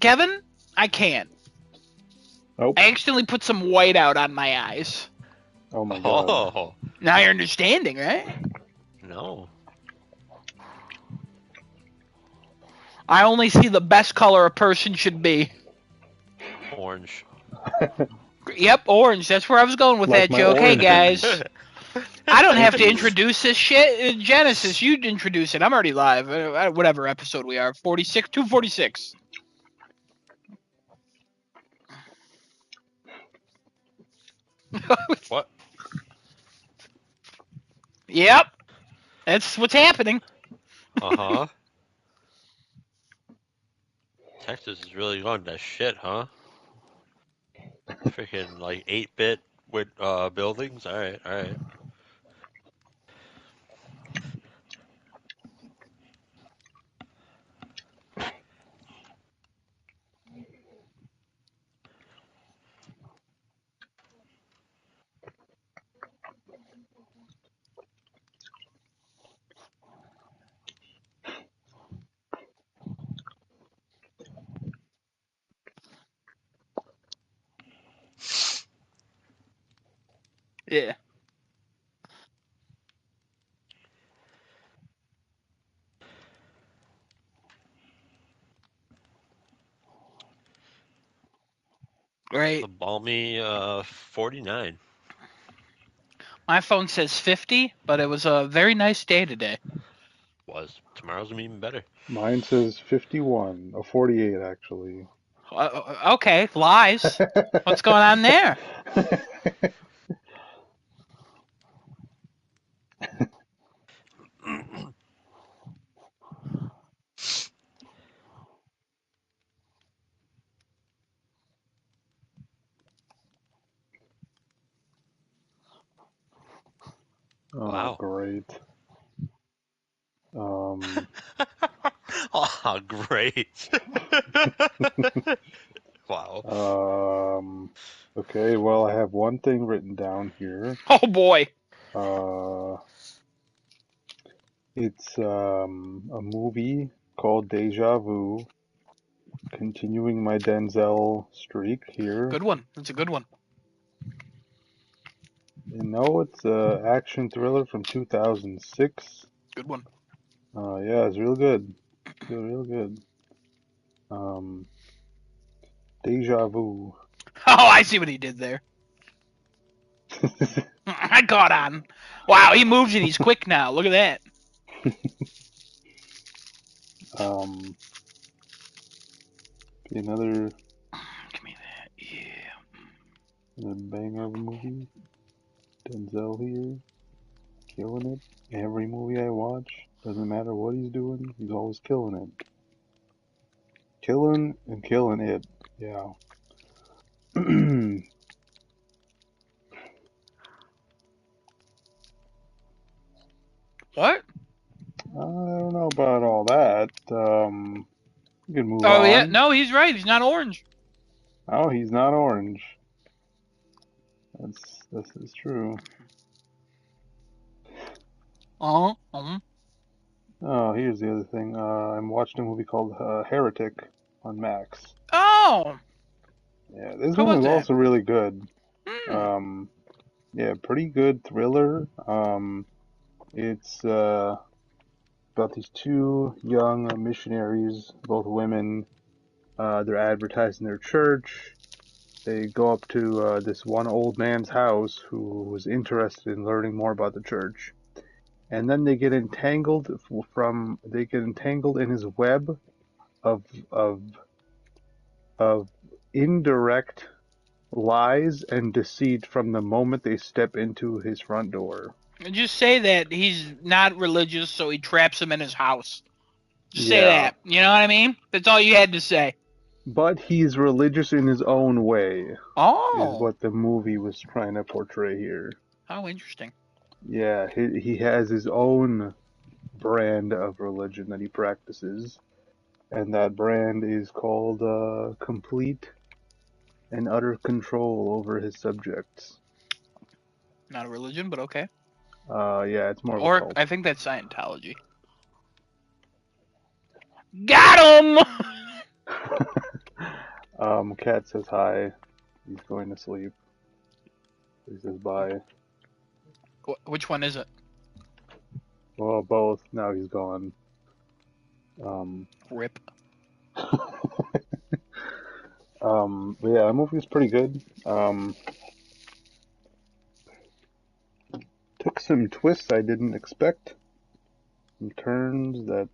Kevin, I can't. Oh. I accidentally put some white out on my eyes. Oh my god. Oh, Now you're understanding, right? no. I only see the best color a person should be. Orange. Yep, orange. That's where I was going with Like that my joke. Hey, orange. guys. I don't have to you. introduce this shit. Genesis, you'd introduce it. I'm already live. Whatever episode we are. 46, 246. What? Yep. That's what's happening. Uh-huh. Texas is really going to shit, huh? Freaking like 8-bit with buildings. All right, all right. Yeah. Great. The balmy 49. My phone says 50, but it was a very nice day today. Tomorrow's gonna be even better. Mine says 51, or 48 actually. Okay, lies. What's going on there? Oh, Wow. great. Oh, great. Wow. Okay, well, I have one thing written down here. Oh boy. It's a movie called Deja Vu, continuing my Denzel streak here. Good one. That's a good one. You know, it's an action thriller from 2006. Good one. Yeah, it's real good. Real good. Deja Vu. Oh, I see what he did there. I caught on. Wow, he moves and he's quick now. Look at that. Another Give me that. Yeah. another banger of a movie. Denzel here, killing it. Every movie I watch, doesn't matter what he's doing, he's always killing it. Killing and killing it. Yeah. What? I don't know about all that. We can move Oh, on. yeah. No, he's right. He's not orange. Oh, he's not orange. That's true. Uh-huh. Uh-huh. Oh, here's the other thing. I'm watching a movie called Heretic on Max. Oh. Yeah, this How one about was that? also really good. Mm. Yeah, pretty good thriller. It's about these two young missionaries, both women. They're advertising their church. They go up to this one old man's house who was interested in learning more about the church. And then they get entangled in his web of indirect lies and deceit from the moment they step into his front door. Just say that he's not religious, so he traps him in his house. Just say Yeah. that. You know what I mean? That's all you had to say. But he's religious in his own way, Oh. is what the movie was trying to portray here. How interesting. Yeah, he has his own brand of religion that he practices, and that brand is called complete and utter control over his subjects. Not a religion, but okay. Yeah, it's more of a Or cult. I think that's Scientology. Got him! Cat says hi. He's going to sleep. He says bye. Which one is it? Well, both. Now he's gone. Rip. But yeah, the movie's pretty good. Took some twists I didn't expect. Some turns that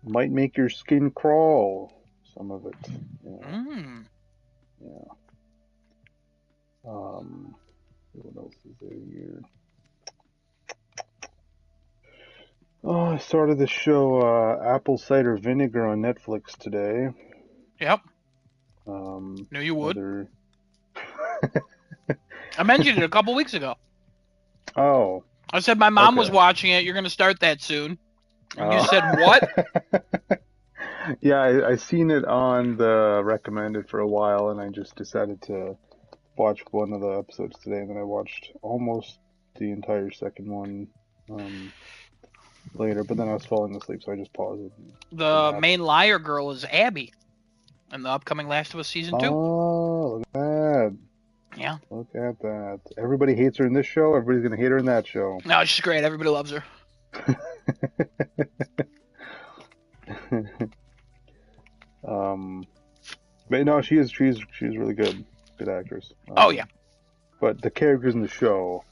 might make your skin crawl. Some of it. Yeah. Yeah. What else is there here? Oh, I started the show Apple Cider Vinegar on Netflix today. Yep. Knew you would. Another... I mentioned it a couple weeks ago. Oh. I said my mom was watching it. You're going to start that soon. And you said what? Yeah, I seen it on the recommended for a while, and I just decided to watch one of the episodes today, and then I watched almost the entire second one later, but then I was falling asleep, so I just paused it. The main liar girl is Abby in the upcoming Last of Us Season 2. Oh, look at that. Yeah. Look at that. Everybody hates her in this show, everybody's going to hate her in that show. No, she's great. Everybody loves her. But no, she's really good. Good actress. Oh, yeah. But the characters in the show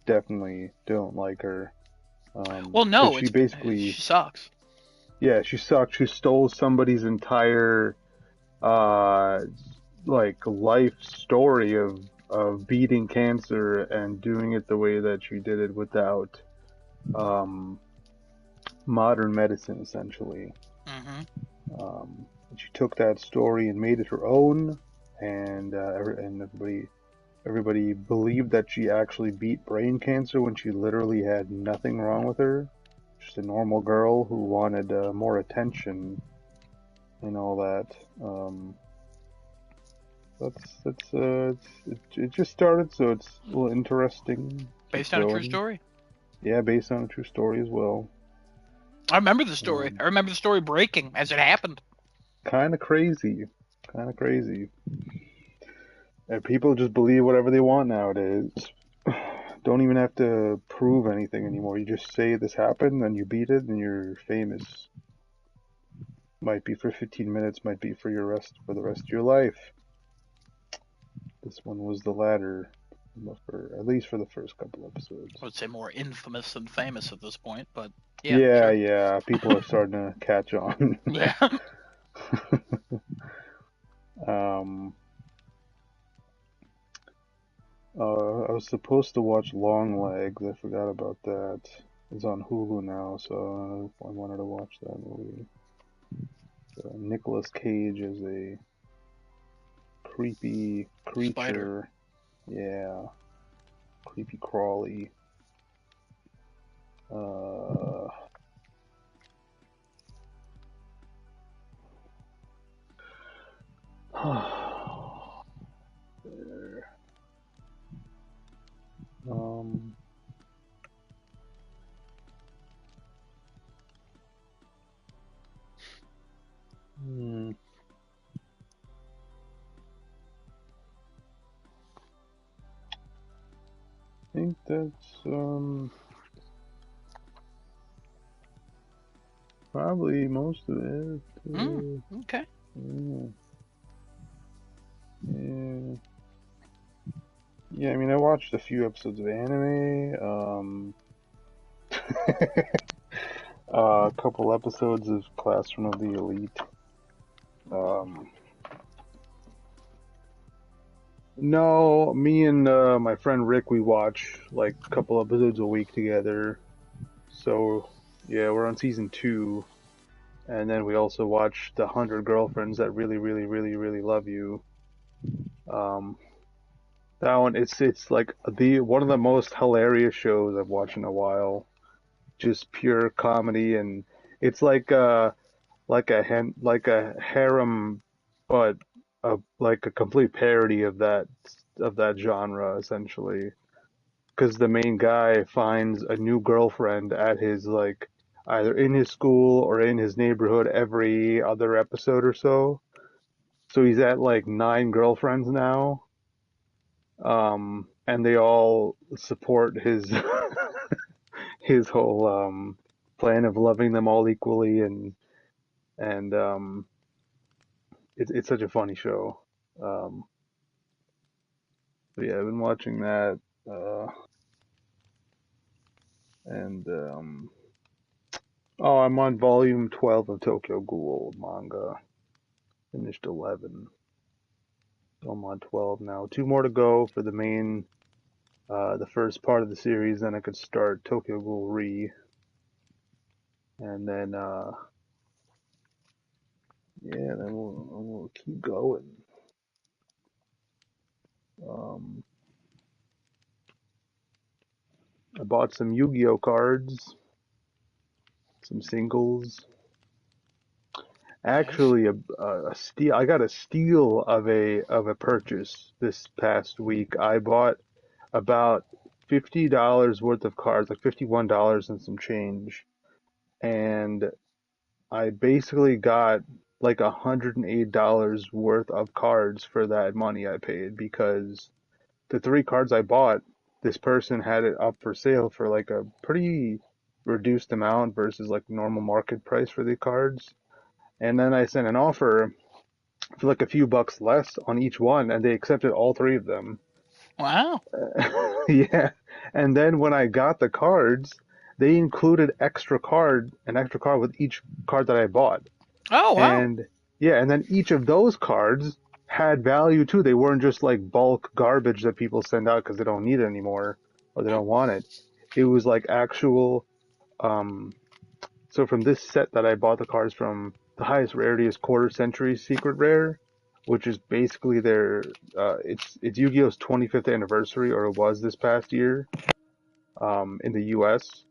definitely don't like her. Well, no, she sucks. Yeah, she sucks. She stole somebody's entire life story of beating cancer and doing it the way that she did it without modern medicine, essentially. She took that story and made it her own, and everybody believed that she actually beat brain cancer when she literally had nothing wrong with her. Just a normal girl who wanted more attention and all that. It just started, so it's a little interesting. Based on a true story? Yeah, based on a true story as well. I remember the story. I remember the story breaking as it happened. Kind of crazy. And people just believe whatever they want nowadays. Don't even have to prove anything anymore. You just say this happened, and you beat it, and you're famous. Might be for 15 minutes, might be for the rest of your life. This one was the latter, at least for the first couple episodes. I would say more infamous than famous at this point, but yeah. Sure. Yeah, people are starting to catch on. Yeah. I was supposed to watch Longlegs. I forgot about that. It's on Hulu now, so I wanted to watch that movie. Nicolas Cage is a creepy creature. Spider. Yeah. Creepy crawly. There. I think that's probably most of it. Okay. Yeah, I mean, I watched a few episodes of anime, a couple episodes of Classroom of the Elite. No, me and my friend Rick, we watch like a couple episodes a week together. So, yeah, we're on season 2. And then we also watch The 100 Girlfriends That Really, Really, Really, Really Love You. That one, it's like one of the most hilarious shows I've watched in a while. Just pure comedy, and it's like a harem, but like a complete parody of that genre, essentially. Because the main guy finds a new girlfriend at his like either in his school or in his neighborhood every other episode or so. So he's at like 9 girlfriends now, and they all support his his whole plan of loving them all equally, and it's such a funny show. Um, but yeah, I've been watching that, uh, and oh, I'm on volume 12 of Tokyo Ghoul manga. Finished 11. So I'm on 12 now. Two more to go for the main, the first part of the series. Then I could start Tokyo Ghoul Re, and then yeah, then we'll keep going. Um, I bought some Yu-Gi-Oh cards, some singles. Nice. Actually, a steal. I got a steal of a purchase this past week. I bought about $50 worth of cards, like $51 and some change, and I basically got like $108 worth of cards for that money I paid because the three cards I bought, this person had it up for sale for like a pretty reduced amount versus like normal market price for the cards. And then I sent an offer for like a few bucks less on each one, and they accepted all three of them. Wow. Yeah. And then when I got the cards, they included an extra card with each card that I bought. Oh, wow. And yeah, and then each of those cards had value too. They weren't just like bulk garbage that people send out because they don't need it anymore or they don't want it. It was like actual, um, so from this set that I bought the cards from, the highest rarity is Quarter Century Secret Rare, which is basically it's Yu-Gi-Oh's 25th anniversary, or it was this past year, in the US.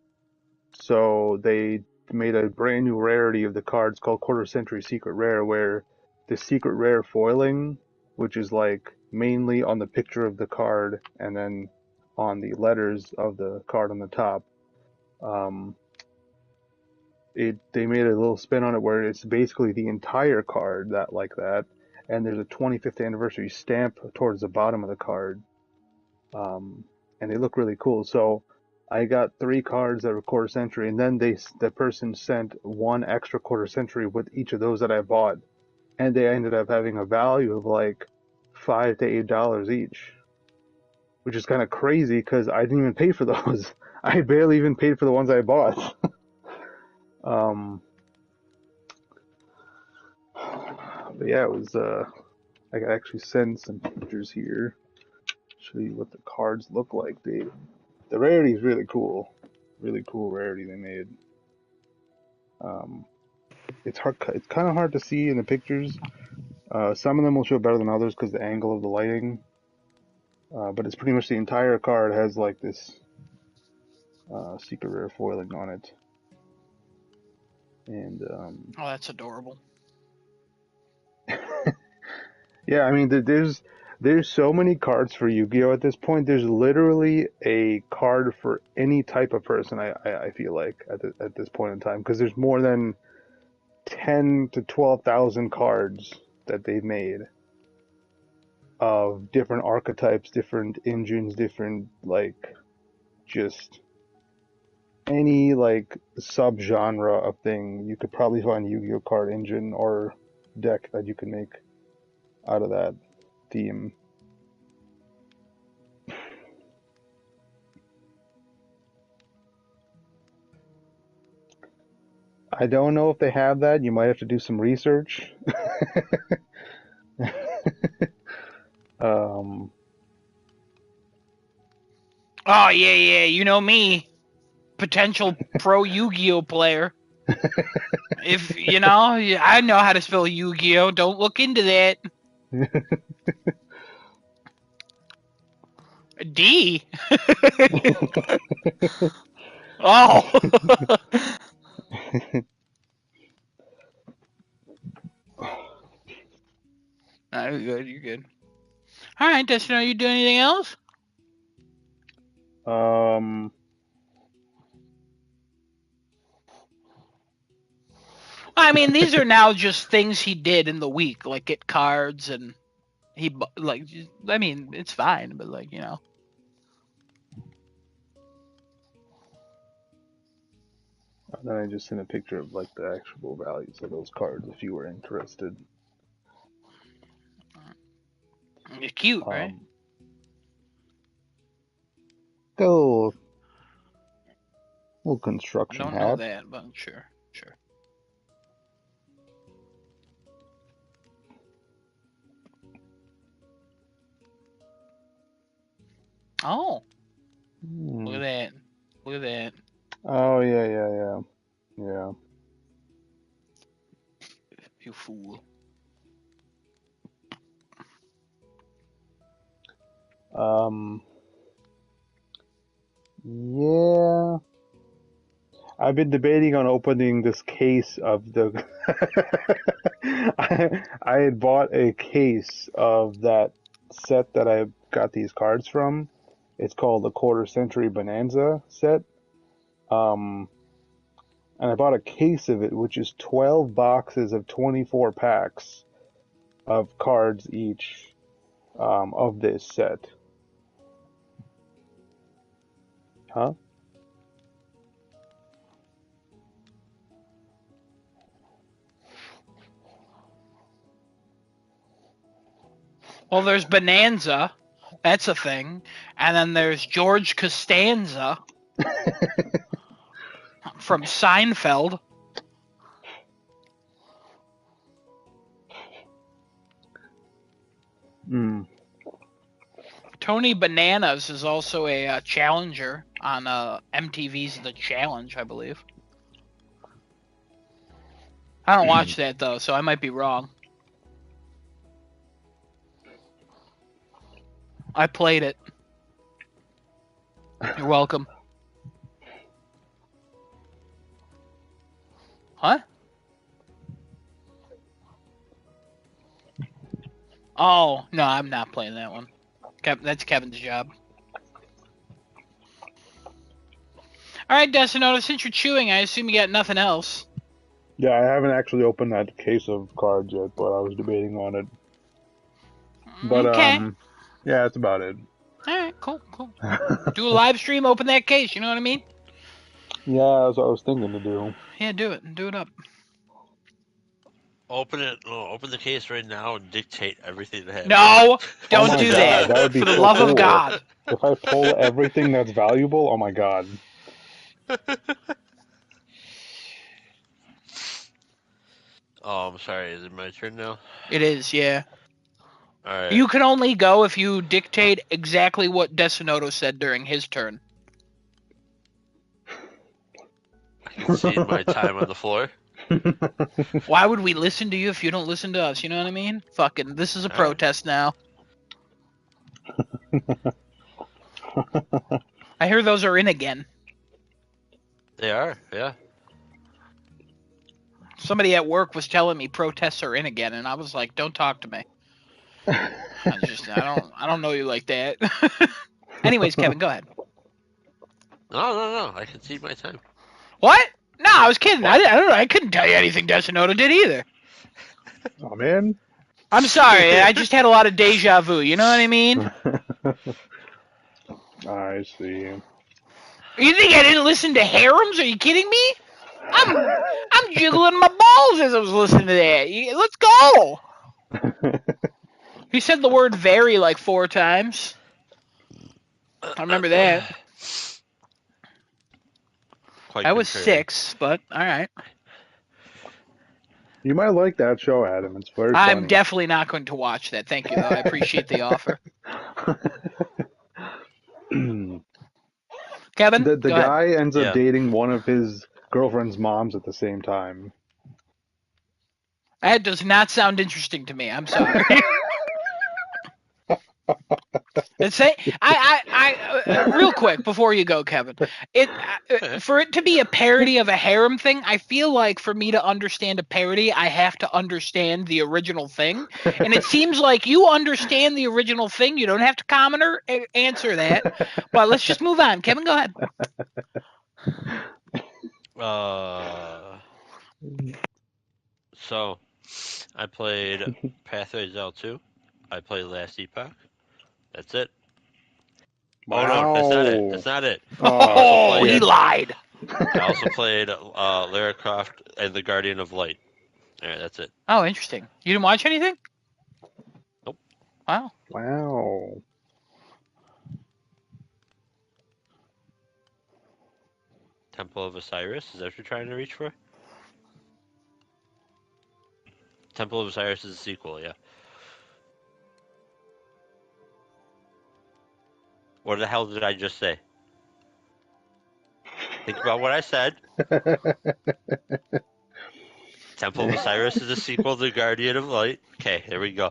So they made a brand new rarity of the cards called Quarter Century Secret Rare, where the secret rare foiling, which is like mainly on the picture of the card and then on the letters of the card on the top, um, they made a little spin on it where it's basically the entire card that, and there's a 25th anniversary stamp towards the bottom of the card, and they look really cool. So I got three cards that were quarter century, and then the person sent one extra quarter century with each of those that I bought, and they ended up having a value of like $5 to $8 each, which is kind of crazy because I didn't even pay for those. I barely even paid for the ones I bought. um, but yeah, it was I could actually send some pictures here, show you what the cards look like. The rarity is really cool rarity they made. Um, it's kind of hard to see in the pictures. Some of them will show better than others because the angle of the lighting. But it's pretty much the entire card has like this secret rare foiling on it, and Oh, that's adorable. yeah, I mean there's so many cards for Yu-Gi-Oh at this point. There's literally a card for any type of person. I feel like at this point in time because there's more than 10 to 12,000 cards that they've made of different archetypes, different engines, different like just any like subgenre of thing. You could probably find a Yu-Gi-Oh card engine or deck that you can make out of that theme. I don't know if they have that. You might have to do some research. um, Oh, yeah, yeah. You know me. Potential pro Yu-Gi-Oh player. If, I know how to spell Yu-Gi-Oh. Don't look into that. D? Oh. No, you're good. You're good. All right, Destino, you do anything else? um, I mean, these are now just things he did in the week, like get cards and I mean, it's fine, but like, you know. And then I just sent a picture of like the actual values of those cards if you were interested. You're cute, right? Go. Little I construction don't hat. know that, but sure. Oh, look at that. Look at that. Oh yeah. You fool. Yeah. I've been debating on opening this case of the. I had bought a case of that set that I got these cards from. It's called the Quarter Century Bonanza set. And I bought a case of it, which is 12 boxes of 24 packs of cards each of this set. Huh? Well, there's Bonanza. That's a thing. And then there's George Costanza from Seinfeld. Tony Bananas is also a challenger on MTV's The Challenge, I believe. I don't watch that, though, so I might be wrong. I played it. You're welcome. Huh? Oh, no, I'm not playing that one. That's Kevin's job. Alright, Decinoto, since you're chewing, I assume you got nothing else. Yeah, I haven't actually opened that case of cards yet, but I was debating on it. But, okay. Yeah, that's about it. Alright, cool. Do a live stream, open that case, you know what I mean? Yeah, that's what I was thinking to do. Yeah, do it. Do it up. Open the case right now and dictate everything that happens. No, don't my do God, that. that would be For the so love of cool. God. If I pull everything that's valuable, oh my God. Oh, I'm sorry. Is it my turn now? It is, yeah. All right. You can only go if you dictate exactly what Decinoto said during his turn. I can see my time on the floor. Why would we listen to you if you don't listen to us? You know what I mean? Fucking, this is a protest now. I hear those are in again. They are, yeah. Somebody at work was telling me protests are in again, and I was like, "Don't talk to me." I don't know you like that. Anyways, Kevin, go ahead. No. I can see my time. What? No, I was kidding. I don't know. I couldn't tell you anything Decinoto did either. Oh man. I'm sorry. I just had a lot of deja vu. You know what I mean? I see. You think I didn't listen to harems? Are you kidding me? I'm jiggling my balls as I was listening to that. Let's go. He said the word "very" like 4 times. I remember that. I was 6, but all right. You might like that show, Adam. It's very I'm funny. definitely not going to watch that. Thank you, though. I appreciate the offer. Kevin, the go guy ahead. ends up dating one of his girlfriend's moms at the same time. That does not sound interesting to me. I'm sorry. Real quick before you go, Kevin. For it to be a parody of a harem thing, I feel like for me to understand a parody, I have to understand the original thing. And it seems like you understand the original thing. You don't have to comment or answer that. But let's just move on. Kevin, go ahead. So, I played Pathways L2. I played Last Epoch. That's it. Wow. Oh no, that's not it. That's not it. Oh, he shit. lied. I also played Lara Croft and the Guardian of Light. Alright, that's it. Oh, interesting. You didn't watch anything? Nope. Wow. Wow. Temple of Osiris, is that what you're trying to reach for? Temple of Osiris is a sequel, yeah. What the hell did I just say? Think about what I said. Temple of Osiris is a sequel to Guardian of Light. Okay, there we go.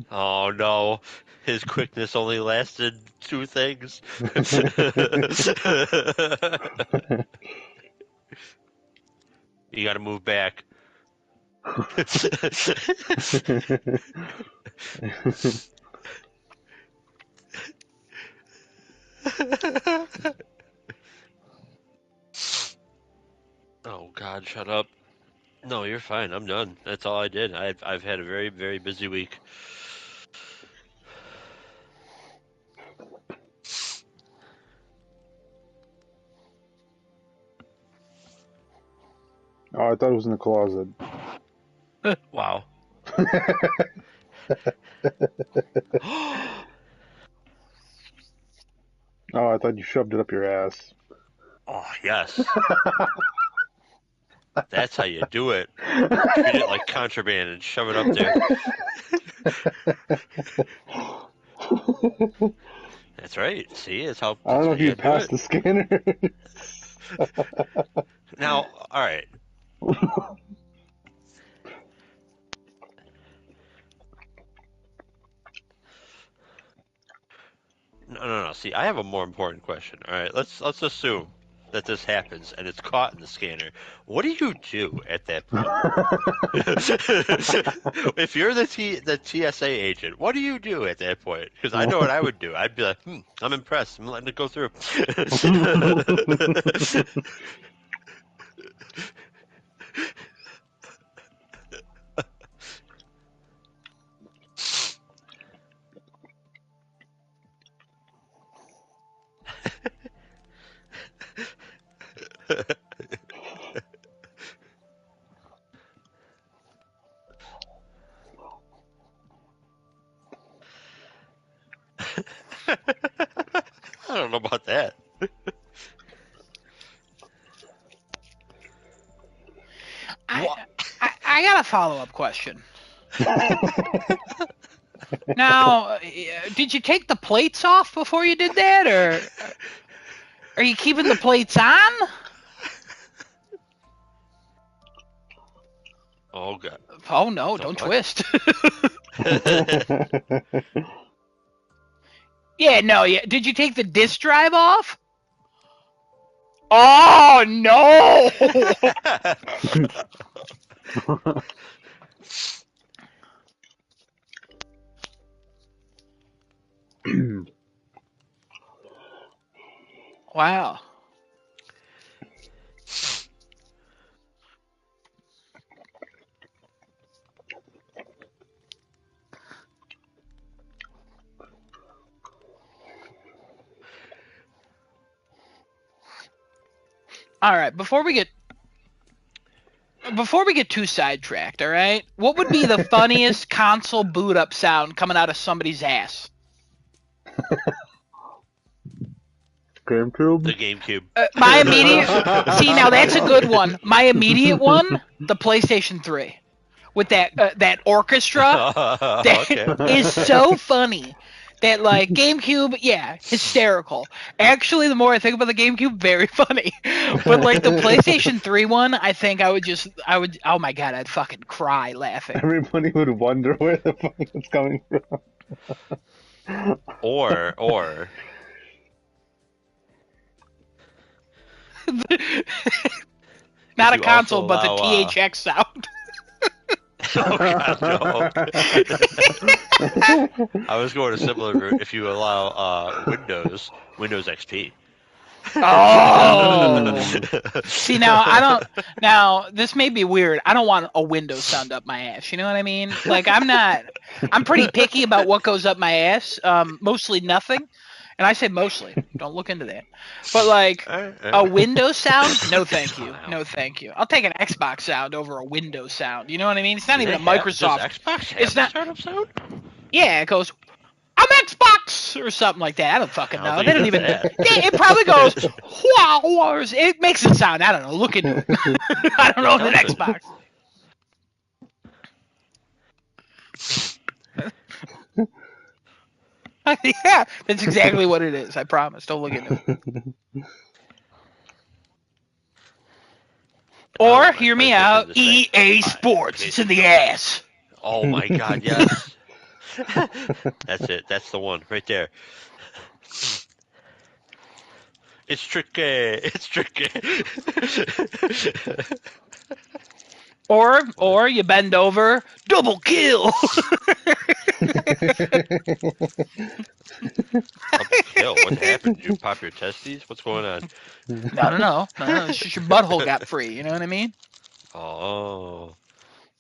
Oh no, his quickness only lasted 2 things. You gotta move back. Oh God, shut up. No, you're fine. I'm done. That's all I did. I've had a very, very busy week. Oh, I thought it was in the closet. Wow. Oh, I thought you shoved it up your ass. Oh, yes. That's how you do it. Treat it like contraband and shove it up there. That's right. See, it's how. I don't know if you do passed it. the scanner. Now, all right. No. See, I have a more important question. All right, let's assume that this happens and it's caught in the scanner. What do you do at that point? If you're the TSA agent, what do you do at that point? Because I know what I would do. I'd be like, I'm impressed. I'm letting it go through. I don't know about that. I got a follow-up question. Now, did you take the plates off before you did that, or are you keeping the plates on? Oh God. Oh no, don't twist. Yeah, no, yeah. Did you take the disk drive off? Oh no! Wow. All right, before we get too sidetracked, all right? What would be the funniest console boot up sound coming out of somebody's ass? GameCube? The GameCube. My immediate see, now that's a good one. My immediate one, the PlayStation 3, with that orchestra. That is so funny. That like GameCube, yeah, hysterical. Actually, the more I think about the GameCube, very funny. But like the PlayStation 3 one, I think I would oh my god, I'd fucking cry laughing. Everybody would wonder where the fuck it's coming from. Or not a console, but the THX sound. Oh God, no. I was going a similar route if you allow Windows XP. Oh. See, now I don't. Now this may be weird. I don't want a window sound up my ass. You know what I mean? Like I'm not. I'm pretty picky about what goes up my ass. Mostly nothing, and I say mostly. Don't look into that. But like a window sound, no thank you. No thank you. I'll take an Xbox sound over a Windows sound. You know what I mean? It's not even a Microsoft. Does Xbox have It's not. startup sound? Yeah, it goes. I'm Xbox or something like that. I don't fucking know. They don't even. That. It probably goes. Wow, or it makes it sound. I don't know. Look into it. I don't know if it's Xbox. Yeah, that's exactly what it is. I promise. Don't look into it. Or hear me out. EA Sports. It's in the ass. Oh my God! Yes. That's it. That's the one right there. It's tricky. It's tricky. Or you bend over, double kill. Double kill. What happened? Did you pop your testes? What's going on? No. It's just your butthole got free. You know what I mean? Oh.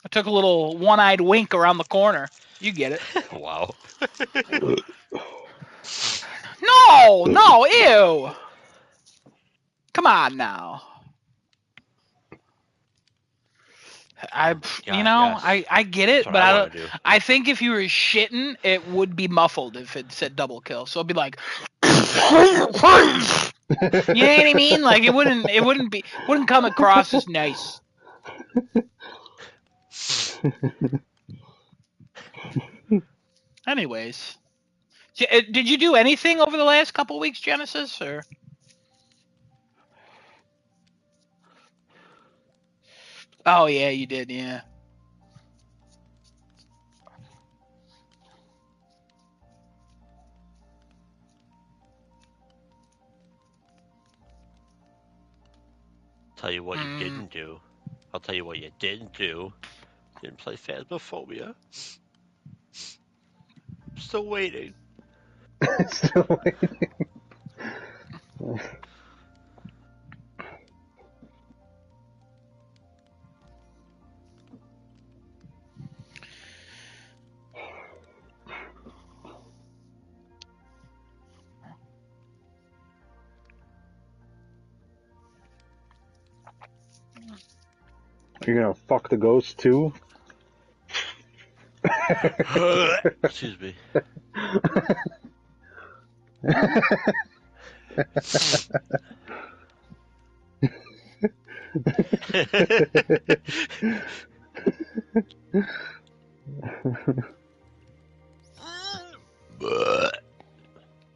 I took a little one-eyed wink around the corner. You get it. Wow. No, ew. Come on now. I get it, but I think if you were shitting, it would be muffled if it said double kill. So it'd be like, you know what I mean? Like it wouldn't come across as nice. Anyways, did you do anything over the last couple weeks, Genesis, or? Oh yeah, you did, yeah. Tell you what you didn't do. I'll tell you what you didn't do. Didn't play Phasmophobia. Still waiting. Still waiting. You're gonna fuck the ghost too? Excuse me.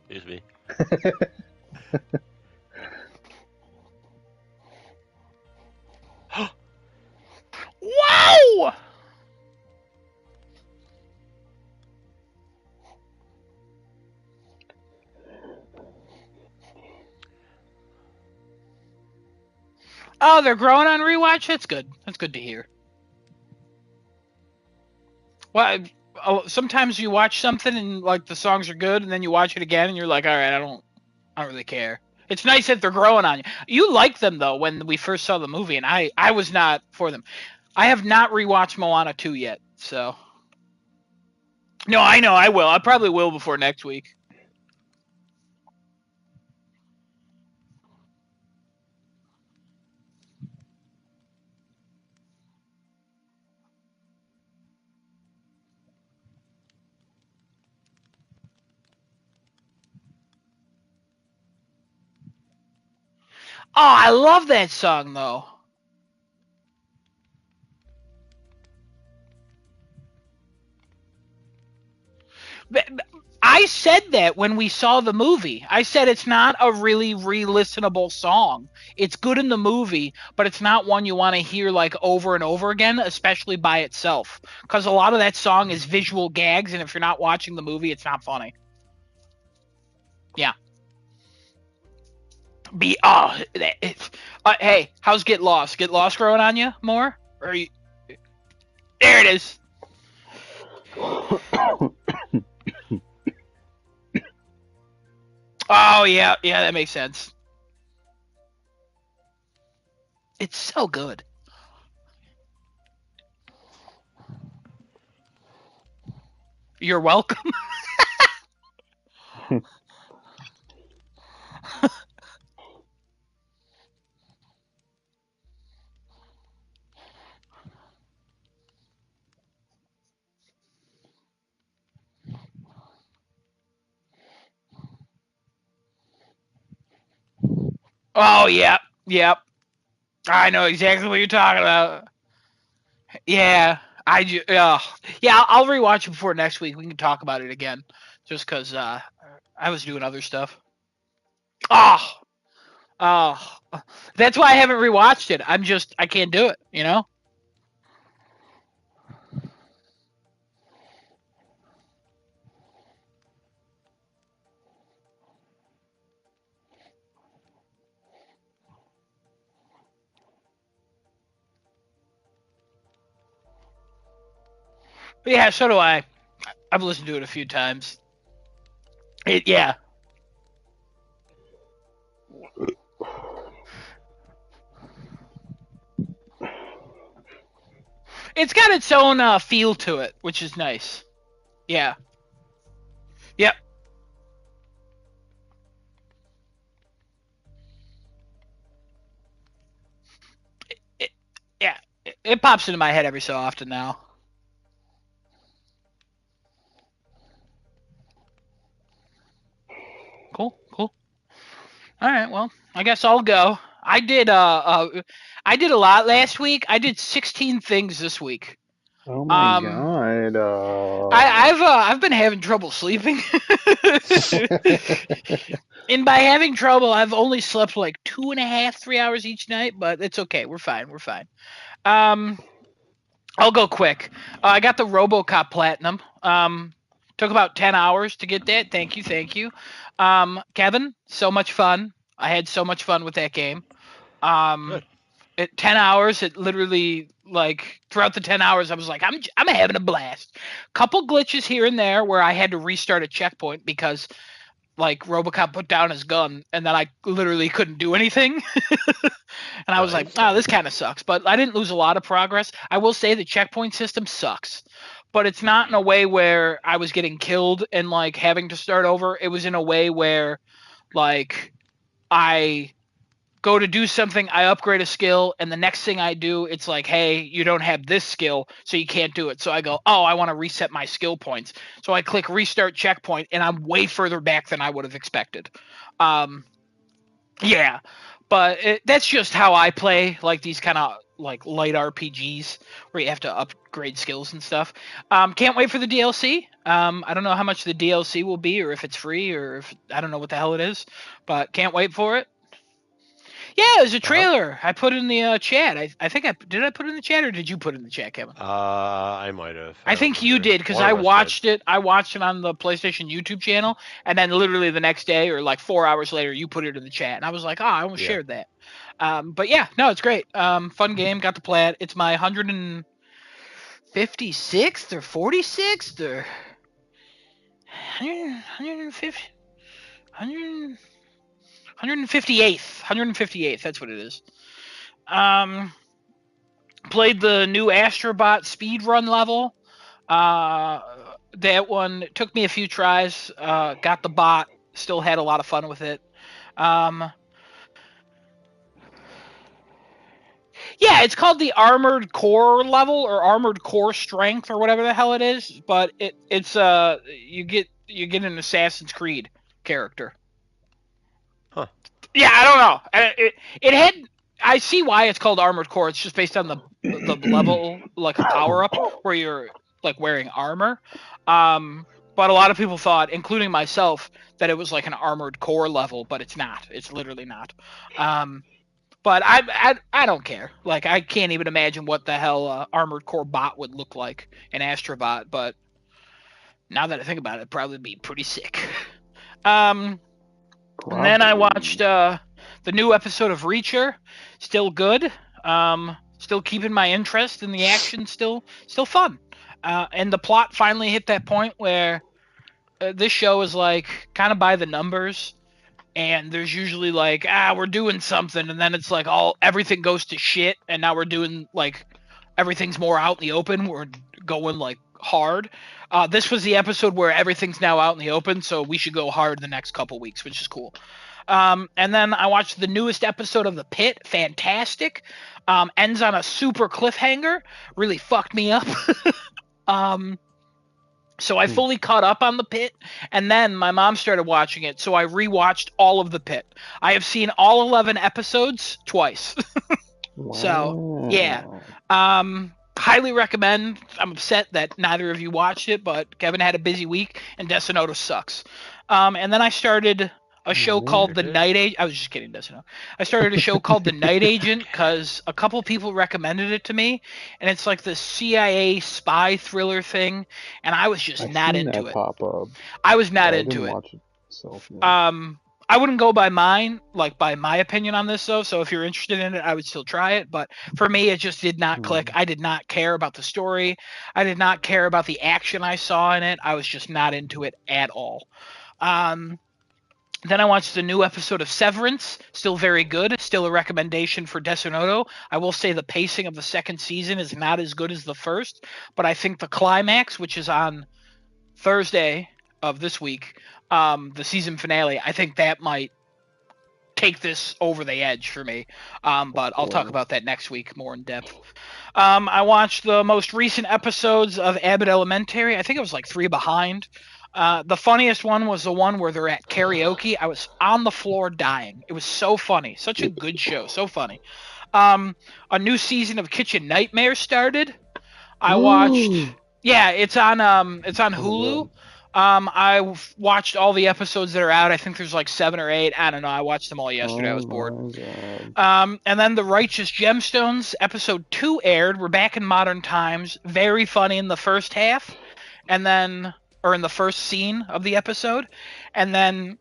Excuse me. Wow! Oh, they're growing on rewatch? That's good. That's good to hear. Well, sometimes you watch something and like the songs are good, and then you watch it again and you're like, all right, I don't really care. It's nice that they're growing on you. You liked them though when we first saw the movie, and I was not for them. I have not rewatched Moana 2 yet, so. No, I know I will. I probably will before next week. Oh, I love that song though. I said that when we saw the movie. I said it's not a really re-listenable song. It's good in the movie, but it's not one you want to hear like over and over again, especially by itself. Because a lot of that song is visual gags, and if you're not watching the movie, it's not funny. Yeah. Hey, how's Get Lost? Get Lost growing on you more? Or are you... There it is. Oh yeah, that makes sense. It's so good. You're welcome. Oh, yep. Yep. I know exactly what you're talking about. Yeah. Yeah, I'll rewatch it before next week. We can talk about it again. Just because I was doing other stuff. Oh. Oh. That's why I haven't rewatched it. I can't do it, you know? But yeah, so do I. I've listened to it a few times. Yeah. It's got its own feel to it, which is nice. Yeah. Yep. Yeah. It pops into my head every so often now. Cool. All right. Well, I guess I'll go. I did a lot last week. I did 16 things this week. Oh my god. I've been having trouble sleeping. And by having trouble, I've only slept like 2.5, 3 hours each night, but it's okay. We're fine. I'll go quick. I got the RoboCop Platinum. Took about 10 hours to get that. Thank you. Kevin, so much fun. I had so much fun with that game. At 10 hours, it literally, like, throughout the 10 hours, I was like, I'm having a blast. Couple glitches here and there where I had to restart a checkpoint because, like, RoboCop put down his gun, and then I literally couldn't do anything. And I was like, oh, this kind of sucks. But I didn't lose a lot of progress. I will say the checkpoint system sucks. But it's not in a way where I was getting killed and, like, having to start over. It was in a way where, like, I go to do something, I upgrade a skill, and the next thing I do, it's like, hey, you don't have this skill, so you can't do it. So I go, oh, I want to reset my skill points. So I click restart checkpoint, and I'm way further back than I would have expected. Yeah, but that's just how I play, like these kind of like light RPGs where you have to upgrade skills and stuff. Can't wait for the DLC. I don't know how much the DLC will be, or if it's free, or if I don't know what the hell it is, but can't wait for it. Yeah, there's a trailer. I put in the chat. I think I put it in the chat, or did you put it in the chat, Kevin? I might have. I think you did because I watched it. I watched it on the PlayStation YouTube channel, and then literally the next day, or like 4 hours later, you put it in the chat, and I was like, oh, I almost shared that. But yeah, no, it's great. Fun game. Got to play it. It's my 156th or 46th or 150. 158th. That's what it is. Played the new Astrobot speedrun level. That one took me a few tries. Got the bot. Still had a lot of fun with it. Yeah, it's called the Armored Core level or Armored Core Strength or whatever the hell it is. But it's you get an Assassin's Creed character. Huh. Yeah, I don't know. It had. I see why it's called Armored Core. It's just based on the level, like a power up where you're like wearing armor. But a lot of people thought, including myself, that it was like an Armored Core level, but it's not. It's literally not. But I don't care. Like, I can't even imagine what the hell Armored Core bot would look like in Astrobot. But now that I think about it, it'd probably be pretty sick. And then I watched the new episode of Reacher. Still good. Still keeping my interest in the action. Still fun. And the plot finally hit that point where this show is like kind of by the numbers. and there's usually like, we're doing something, and then it's like everything goes to shit, and now we're doing like everything's more out in the open. We're going like hard. This was the episode where everything's now out in the open, so we should go hard the next couple weeks, which is cool. And then I watched the newest episode of The Pit. Fantastic. Ends on a super cliffhanger. Really fucked me up. So I fully caught up on The Pit, and then my mom started watching it, so I rewatched all of The Pit. I have seen all 11 episodes twice. Wow. So, yeah. Highly recommend. I'm upset that neither of you watched it, but Kevin had a busy week, and Death Note sucks. And then I started a show called The Night Agent. I was just kidding, Death Note. I started a show called The Night Agent because a couple people recommended it to me, and it's like the CIA spy thriller thing, and I was just not into it. Pop up. I was not into it. Watch it myself, yeah. I wouldn't go by by my opinion on this though. So if you're interested in it, I would still try it. But for me, it just did not click. I did not care about the story. I did not care about the action I saw in it. I was just not into it at all. Then I watched the new episode of Severance. Still very good. Still a recommendation for Death Note. I will say the pacing of the second season is not as good as the first, but I think the climax, which is on Thursday of this week, the season finale, I think that might take this over the edge for me. But I'll talk about that next week more in depth. I watched the most recent episodes of Abbott Elementary. I think it was like 3 behind. The funniest one was the one where they're at karaoke. I was on the floor dying. It was so funny. Such a good show. So funny. A new season of Kitchen Nightmares started. I watched. Yeah, it's on Hulu. I watched all the episodes that are out. I think there's like 7 or 8. I don't know. I watched them all yesterday. I was bored. And then The Righteous Gemstones episode 2 aired. We're back in modern times. Very funny in the first half, and then in the first scene of the episode, and then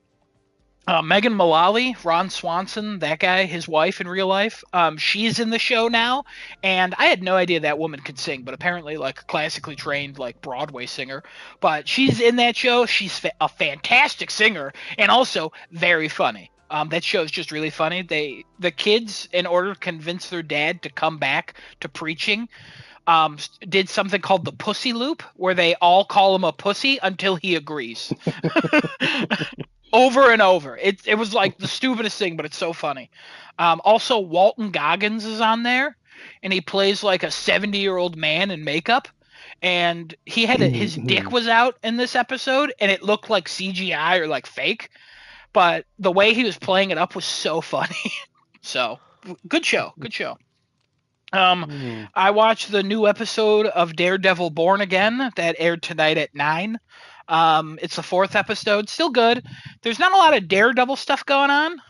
Megan Mullally, Ron Swanson, that guy, his wife in real life, she's in the show now, and I had no idea that woman could sing, but apparently like a classically trained like Broadway singer. But she's in that show. She's a fantastic singer and also very funny. That show is just really funny. The kids, in order to convince their dad to come back to preaching, did something called the pussy loop, where they all call him a pussy until he agrees. Over and over. It was like the stupidest thing, but it's so funny. Also, Walton Goggins is on there, and he plays like a 70-year-old man in makeup. And he had his dick was out in this episode, and it looked like CGI or like fake. But the way he was playing it up was so funny. So, good show. Good show. I watched the new episode of Daredevil Born Again that aired tonight at 9. It's the 4th episode. Still good. There's not a lot of Daredevil stuff going on,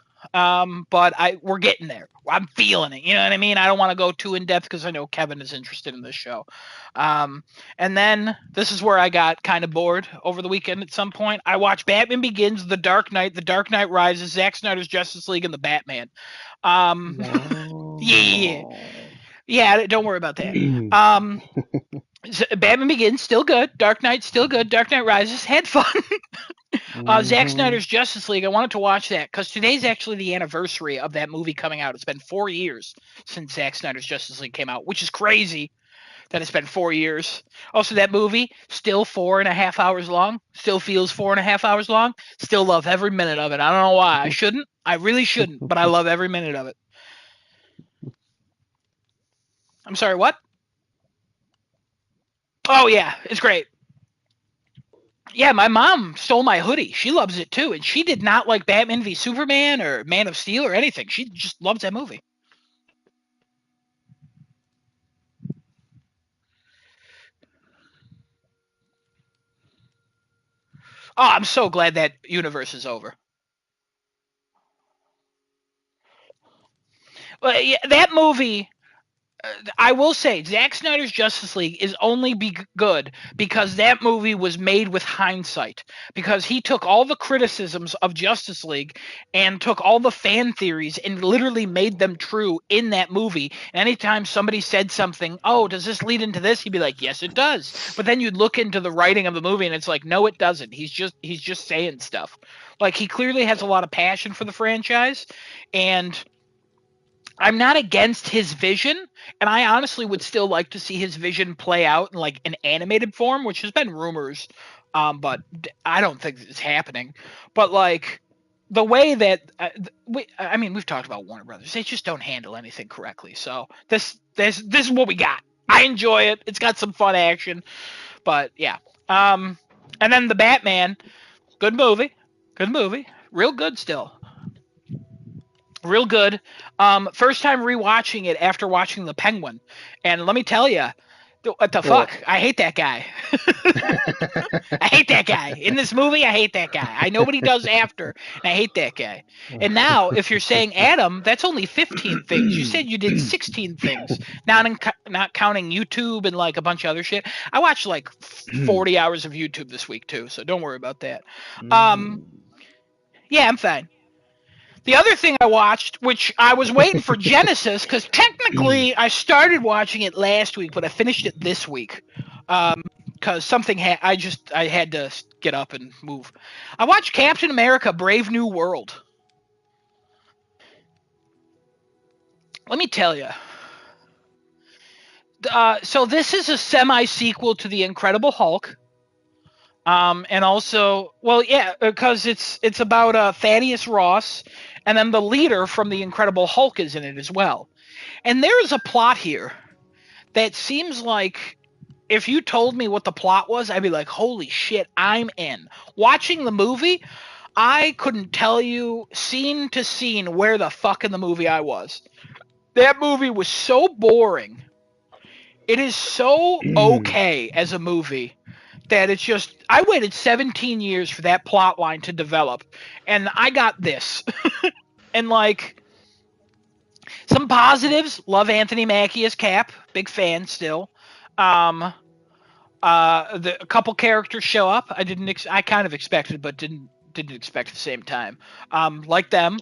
but we're getting there. I'm feeling it. You know what I mean? I don't want to go too in depth because I know Kevin is interested in this show. And then this is where I got kind of bored over the weekend at some point. I watched Batman Begins, The Dark Knight, The Dark Knight Rises, Zack Snyder's Justice League, and The Batman. Yeah, don't worry about that. Batman Begins, still good. Dark Knight, still good. Dark Knight Rises, had fun. Zack Snyder's Justice League, I wanted to watch that because today's actually the anniversary of that movie coming out. It's been 4 years since Zack Snyder's Justice League came out, which is crazy that it's been 4 years. Also, that movie, still 4.5 hours long. Still feels 4.5 hours long. Still love every minute of it. I don't know why. I shouldn't. I really shouldn't, but I love every minute of it. I'm sorry, what? Oh, yeah, it's great. Yeah, my mom stole my hoodie. She loves it, too, and she did not like Batman v Superman or Man of Steel or anything. She just loves that movie. Oh, I'm so glad that universe is over. Well, yeah, that movie I will say Zack Snyder's Justice League is only good because that movie was made with hindsight. Because he took all the criticisms of Justice League and took all the fan theories and literally made them true in that movie. And anytime somebody said something, oh, does this lead into this? He'd be like, yes, it does. But then you'd look into the writing of the movie and it's like, no, it doesn't. He's just saying stuff. Like, he clearly has a lot of passion for the franchise, and I'm not against his vision, and I honestly would still like to see his vision play out in like an animated form, which has been rumors, but I don't think it's happening. But like the way that I mean, we've talked about Warner Brothers; they just don't handle anything correctly. So this is what we got. I enjoy it. It's got some fun action, but yeah. And then the Batman, good movie, real good still. Real good. First time rewatching it after watching The Penguin, and let me tell you, what the fuck? I hate that guy. I hate that guy in this movie. I hate that guy. I know what he does after, and I hate that guy. And now, if you're saying Adam, that's only 15 things. You said you did 16 things, not counting YouTube and like a bunch of other shit. I watched like 40 hours of YouTube this week too, so don't worry about that. Yeah, I'm fine. The other thing I watched, which I was waiting for Genesis, because technically I started watching it last week, but I finished it this week. Because something I had to get up and move. I watched Captain America: Brave New World. Let me tell you. So this is a semi-sequel to The Incredible Hulk. And also, well, yeah, because it's about Thaddeus Ross, and then the leader from the Incredible Hulk is in it as well. And there is a plot here that seems like if you told me what the plot was, I'd be like, holy shit, I'm in. Watching the movie, I couldn't tell you scene to scene where the fuck in the movie I was. That movie was so boring. It is so okay as a movie that it's just, I waited 17 years for that plot line to develop, and I got this. And like, some positives, love Anthony Mackie as Cap, big fan still. A couple characters show up. I kind of expected, but didn't expect at the same time. Like them.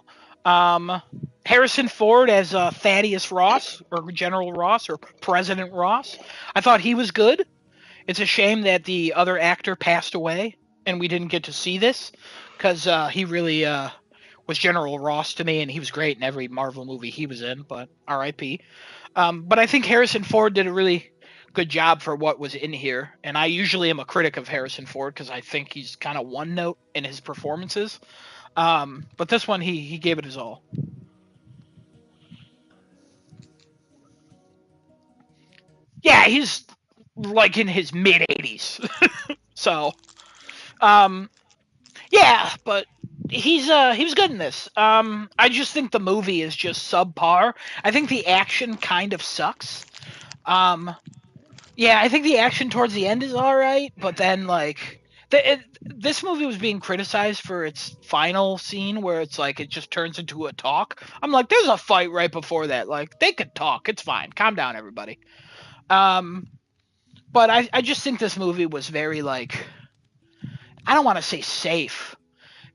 Harrison Ford as Thaddeus Ross, or General Ross, or President Ross. I thought he was good. It's a shame that the other actor passed away and we didn't get to see this, because he really was General Ross to me, and he was great in every Marvel movie he was in, but R.I.P. But I think Harrison Ford did a really good job for what was in here, and I usually am a critic of Harrison Ford because I think he's kind of one note in his performances. But this one, he gave it his all. Yeah, he's like in his mid 80s. So, yeah, but he was good in this. I just think the movie is just subpar. I think the action kind of sucks. Yeah, I think the action towards the end is all right, but then like this movie was being criticized for its final scene where it's like it just turns into a talk. I'm like, there's a fight right before that. Like, they could talk. It's fine. Calm down, everybody. But I just think this movie was very like, I don't want to say safe,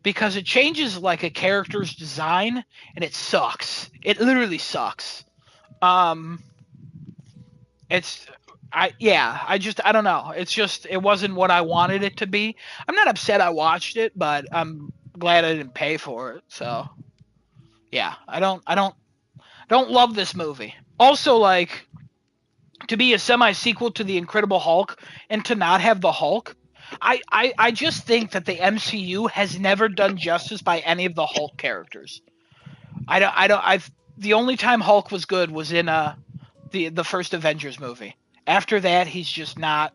because it changes like a character's design and it sucks. It literally sucks. It's I don't know. It's just, it wasn't what I wanted it to be. I'm not upset I watched it, but I'm glad I didn't pay for it. So yeah, I don't love this movie. Also, like, to be a semi-sequel to The Incredible Hulk and to not have the Hulk, I just think that the MCU has never done justice by any of the Hulk characters. The only time Hulk was good was in the first Avengers movie. After that, he's just not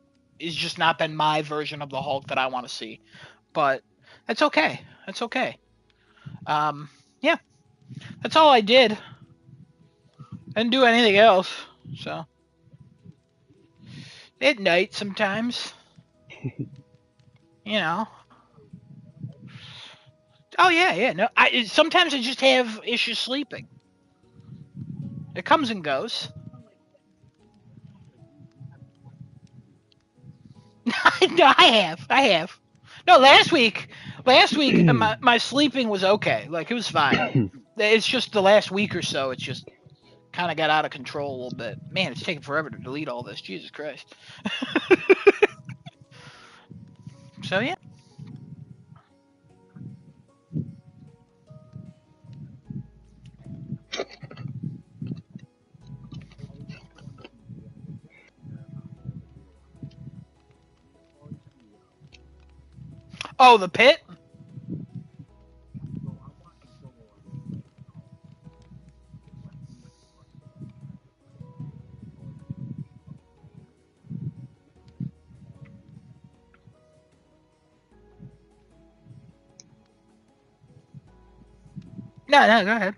been my version of the Hulk that I want to see. But that's okay. That's okay. Yeah. That's all I did. I didn't do anything else. So at night sometimes. You know. Oh yeah. No, sometimes I just have issues sleeping. It comes and goes. No, I have. No, last week my sleeping was okay. Like, it was fine. It's just the last week or so, it's just kind of got out of control a little bit. Man, it's taking forever to delete all this. Jesus Christ. So yeah. Oh, the pit? No, go ahead.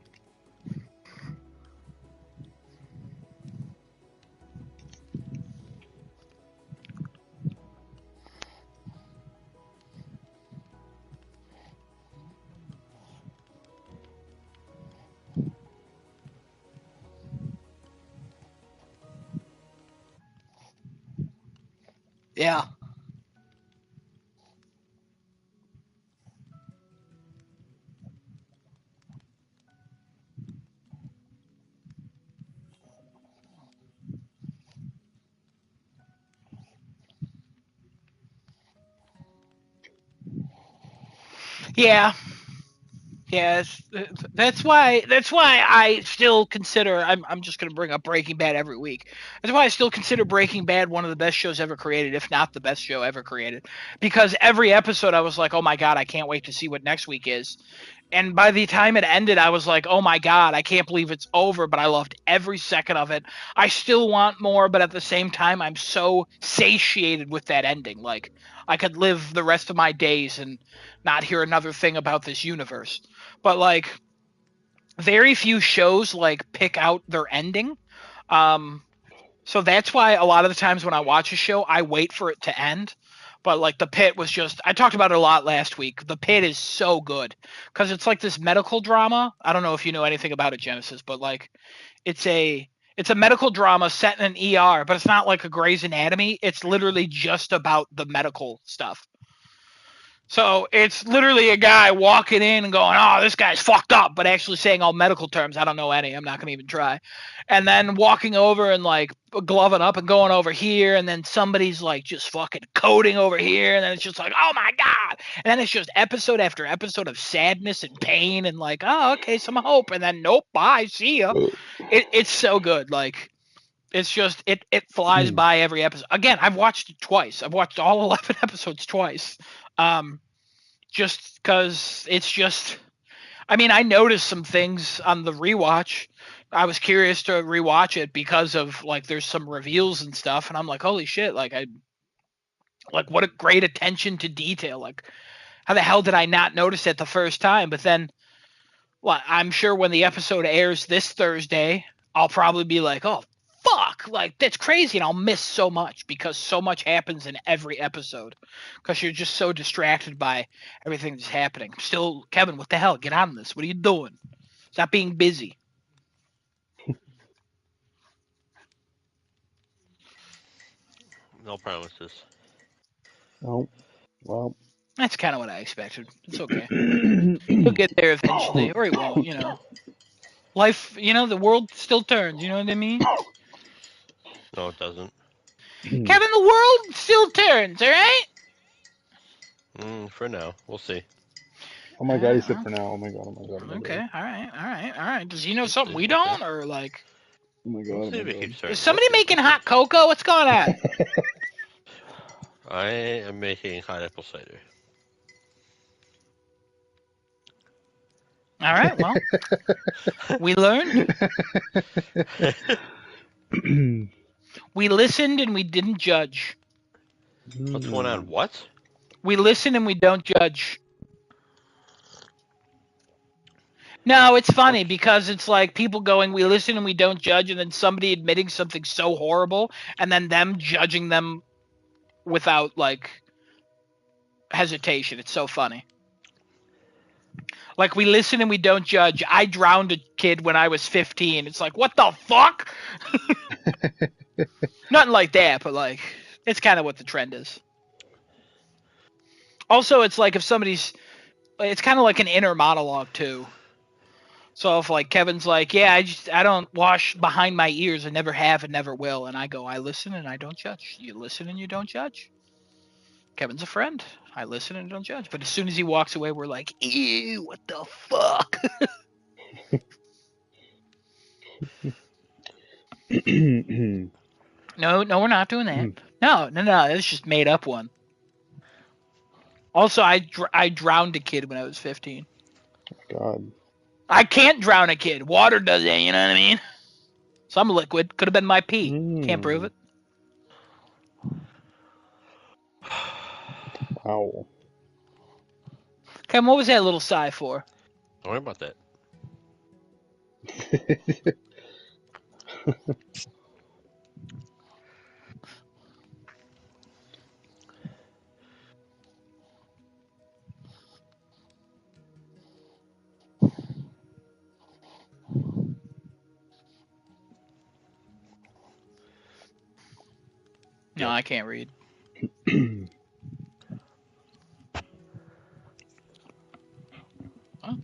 Yeah. Yeah. Yeah, that's why I still consider I'm just gonna bring up Breaking Bad every week. That's why I still consider Breaking Bad one of the best shows ever created, if not the best show ever created. Because every episode I was like, oh my god, I can't wait to see what next week is. And by the time it ended, I was like, oh my god, I can't believe it's over, but I loved every second of it. I still want more, but at the same time, I'm so satiated with that ending. Like, I could live the rest of my days and not hear another thing about this universe. But, like, very few shows, like, pick out their ending. So that's why a lot of the times when I watch a show, I wait for it to end. But like The Pit was just, I talked about it a lot last week. The Pit is so good because it's like this medical drama. I don't know if you know anything about it, Genesis, but like it's a medical drama set in an ER, but it's not like a Grey's Anatomy. It's literally just about the medical stuff. So it's literally a guy walking in and going, "Oh, this guy's fucked up," but actually saying all medical terms. I don't know any. I'm not gonna even try. And then walking over and like gloving up and going over here, and then somebody's like just fucking coding over here, and then it's just like, "Oh my god!" And then it's just episode after episode of sadness and pain, and like, "Oh, okay, some hope," and then nope, bye, see ya. It's so good. Like, it's just it flies by every episode. Again, I've watched it twice. I've watched all 11 episodes twice. Just because it's just, I mean, I noticed some things on the rewatch. I was curious to rewatch it because of like there's some reveals and stuff, and I'm like, holy shit! Like what a great attention to detail. Like, how the hell did I not notice it the first time? But then, well, I'm sure when the episode airs this Thursday, I'll probably be like, oh fuck, like that's crazy, and I'll miss so much because so much happens in every episode because you're just so distracted by everything that's happening. Still, Kevin, what the hell? Get on this. What are you doing? Stop being busy. No promises. Oh, well. That's kind of what I expected. It's okay. He'll get there eventually, or he won't. You know, life. You know, the world still turns. You know what I mean? No, it doesn't. Kevin, the world still turns. All right. For now, we'll see. Oh my god, he said for now. Oh my god, oh my god. Oh my Okay, god. all right. Does he know something we don't, or like? Oh my god. We'll Oh see my if it god. keeps turning. Is somebody making hot cocoa? What's going on? I am making hot apple cider. All right, well, we learned. We listened and we didn't judge. What's going on? What? We listen and we don't judge. No, it's funny because it's like people going, we listen and we don't judge, and then somebody admitting something so horrible, and then them judging them without, like, hesitation. It's so funny. Like, we listen and we don't judge. I drowned a kid when I was 15. It's like, what the fuck? Nothing like that, but, like, it's kind of what the trend is. Also, it's like if somebody's, it's kind of like an inner monologue too. So if like Kevin's like, yeah, I don't wash behind my ears, I never have and never will, and I go, I listen and I don't judge. You listen and you don't judge. Kevin's a friend. I listen and don't judge. But as soon as he walks away, we're like, ew, what the fuck? No, we're not doing that. No, it's just made up one. Also, I drowned a kid when I was 15. God. I can't drown a kid. Water does it, you know what I mean? Some liquid. Could have been my pee. Can't prove it. Wow. Kevin, what was that little sigh for? Don't worry about that. No, I can't read. Huh?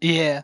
Yeah.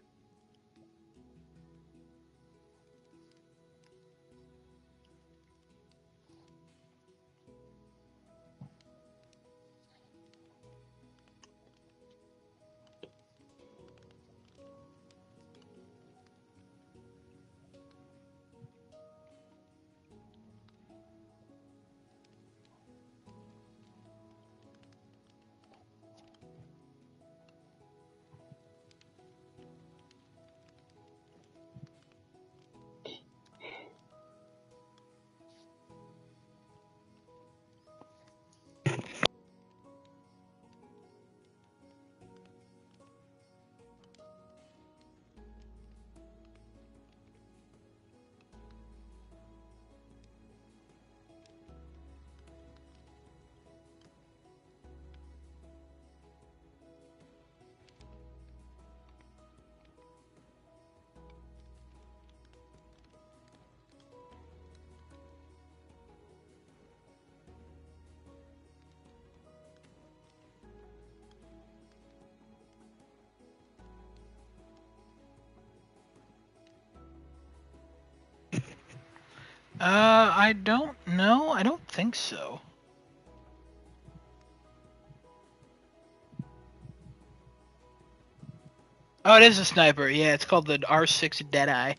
I don't know. I don't think so. Oh, it is a sniper. Yeah, it's called the R6 Deadeye.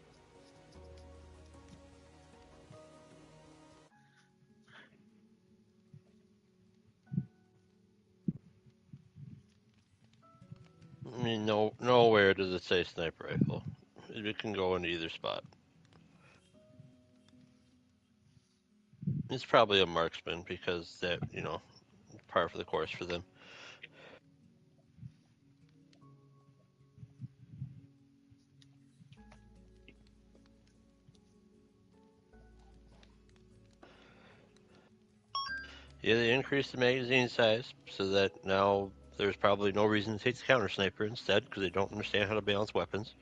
I mean, nowhere does it say sniper rifle. It can go in either spot. It's probably a marksman because that, par for the course for them. Yeah, they increased the magazine size so that now there's probably no reason to take the counter sniper instead because they don't understand how to balance weapons.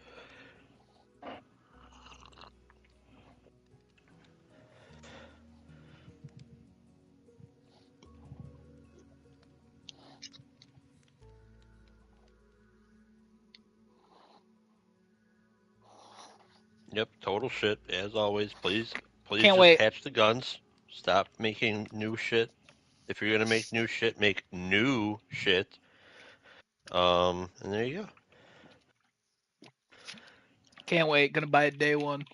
Yep, total shit as always. Please Can't just wait. patch the guns. Stop making new shit. If you're gonna make new shit, make new shit. And there you go. Can't wait. Gonna buy it day one.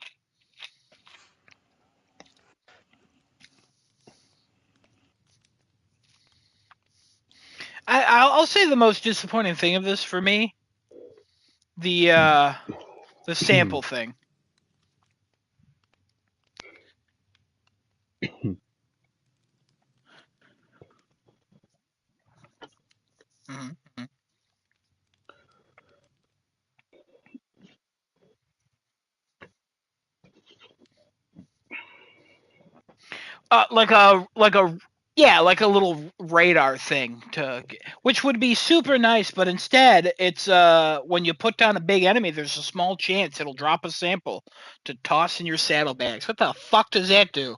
I'll say the most disappointing thing of this for me, the sample thing. Mm-hmm. Like a yeah, like a little radar thing which would be super nice, but instead it's when you put down a big enemy, there's a small chance it'll drop a sample to toss in your saddlebags. What the fuck does that do?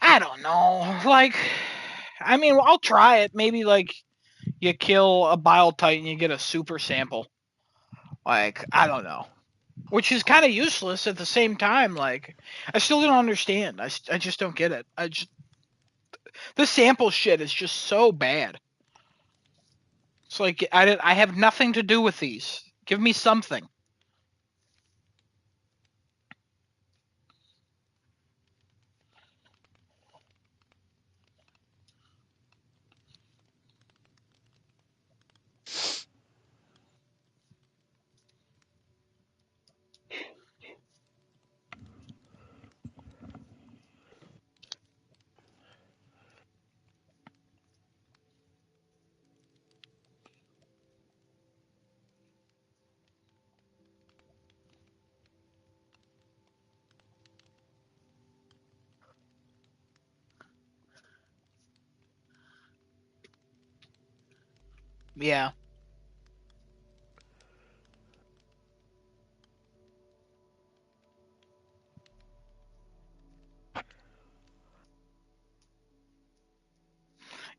I don't know. Like, I mean, I'll try it. Maybe like you kill a Bile Titan, you get a super sample. Like, I don't know. Which is kind of useless at the same time. Like, I still don't understand. I just don't get it. The sample shit is just so bad. It's like I have nothing to do with these. Give me something. Yeah.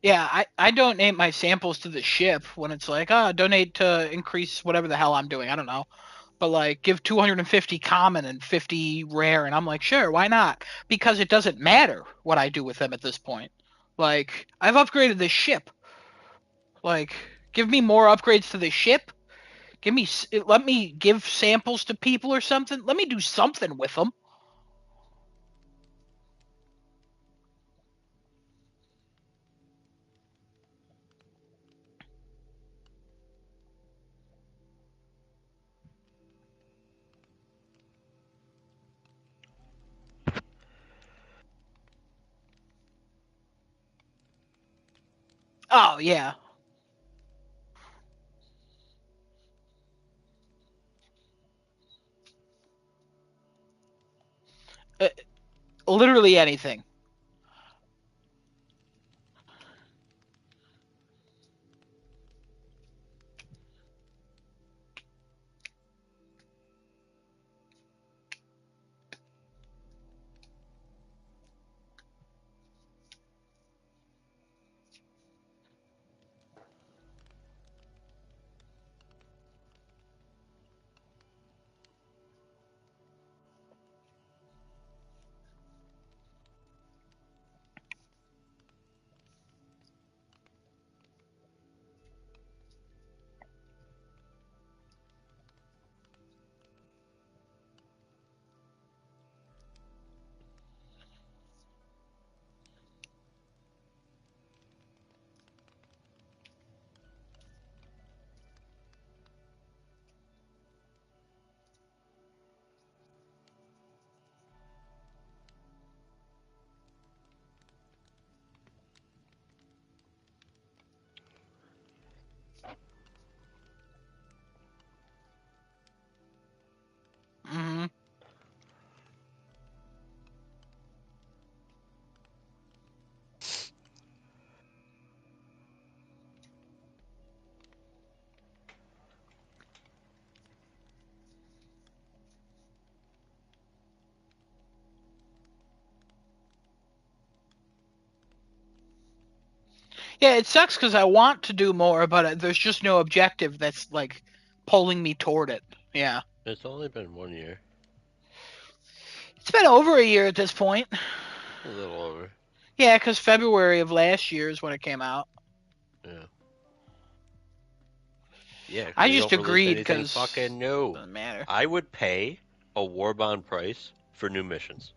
Yeah, I donate my samples to the ship when it's like, donate to increase whatever the hell I'm doing. I don't know. But like give 250 common and 50 rare, and I'm like, sure, why not? Because it doesn't matter what I do with them at this point. Like, I've upgraded the ship. Like, give me more upgrades to the ship. Let me give samples to people or something. Let me do something with them. Oh yeah. Uh, Literally anything. Yeah, it sucks because I want to do more, but there's just no objective that's like pulling me toward it. Yeah. It's only been 1 year. It's been over a year at this point. A little over. Yeah, because February of last year is when it came out. Yeah. Yeah, I they just don't release agreed anything because fucking it new. doesn't matter. I would pay a Warbond price for new missions.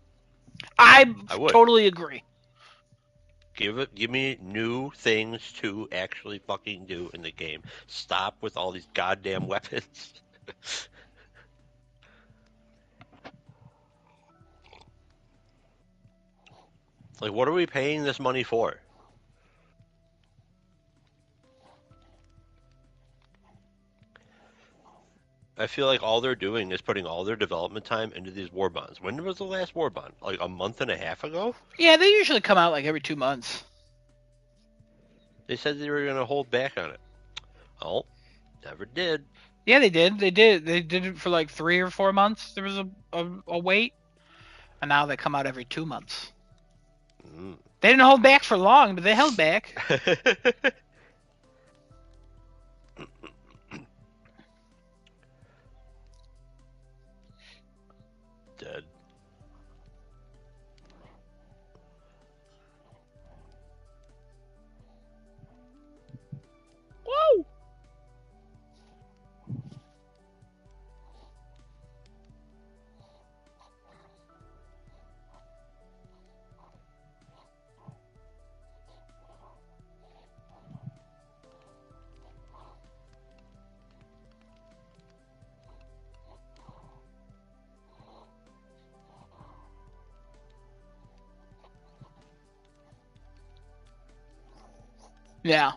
I would. totally agree. Give me new things to actually fucking do in the game. Stop with all these goddamn weapons. Like, what are we paying this money for? I feel like all they're doing is putting all their development time into these war bonds. When was the last war bond? Like a month and a half ago? Yeah, they usually come out like every 2 months. They said they were going to hold back on it. Oh, never did. Yeah, they did. They did. They did it for like 3 or 4 months. There was a wait, and now they come out every 2 months. They didn't hold back for long, but they held back. Dead. Whoa! Yeah.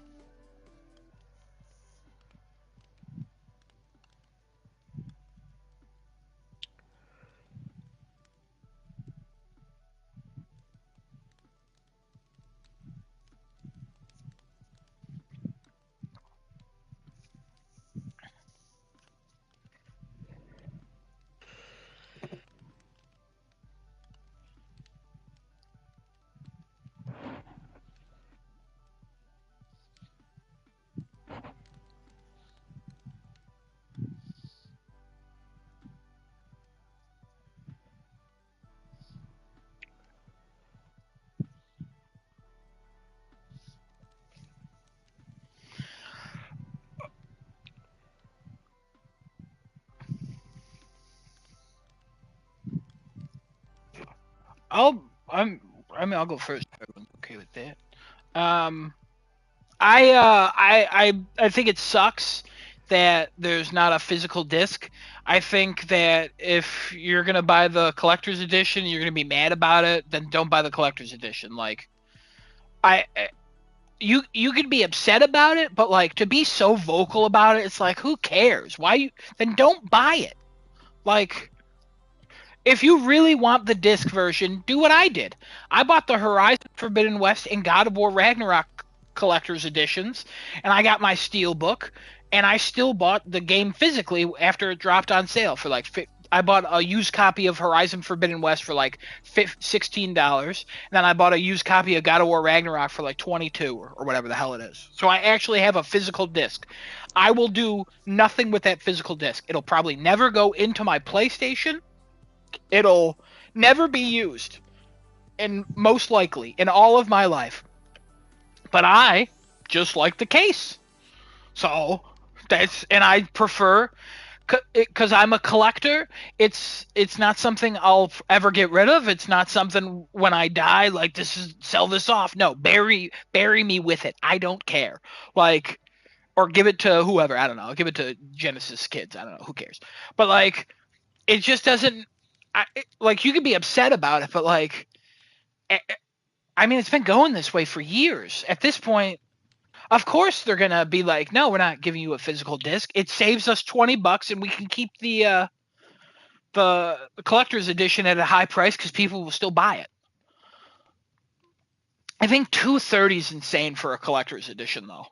I'll go first if everyone's okay with that. I think it sucks that there's not a physical disc. I think that if you're gonna buy the collector's edition, you're gonna be mad about it. Then don't buy the collector's edition. Like, you could be upset about it, but like to be so vocal about it, it's like who cares? Why you then don't buy it. Like, if you really want the disc version, do what I did. I bought the Horizon Forbidden West and God of War Ragnarok collector's editions, and I got my steelbook, and I still bought the game physically after it dropped on sale for like I bought a used copy of Horizon Forbidden West for like $16, and then I bought a used copy of God of War Ragnarok for like 22 or whatever the hell it is. So I actually have a physical disc. I will do nothing with that physical disc. It'll probably never go into my PlayStation. It'll never be used, and most likely in all of my life. But I just like the case, so and I prefer because I'm a collector. It's not something I'll ever get rid of. It's not something when I die like sell this off. No, bury me with it. I don't care. Like, or give it to whoever. I don't know. I'll give it to Genesis kids. I don't know. Who cares? But like, it just doesn't. Like, you could be upset about it, but like, I mean, it's been going this way for years. At this point, of course they're gonna be like, no, we're not giving you a physical disc. It saves us $20, and we can keep the collector's edition at a high price because people will still buy it. I think $230 is insane for a collector's edition, though.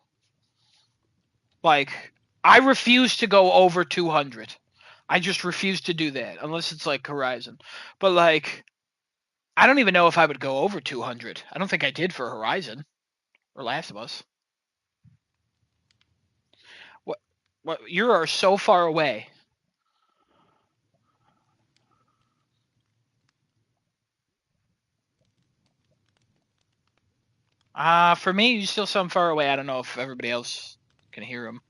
Like, I refuse to go over 200. I just refuse to do that unless it's like Horizon. But like, I don't even know if I would go over 200. I don't think I did for Horizon. or Last of Us. What? You are so far away. For me, you still sound far away. I don't know if everybody else can hear him.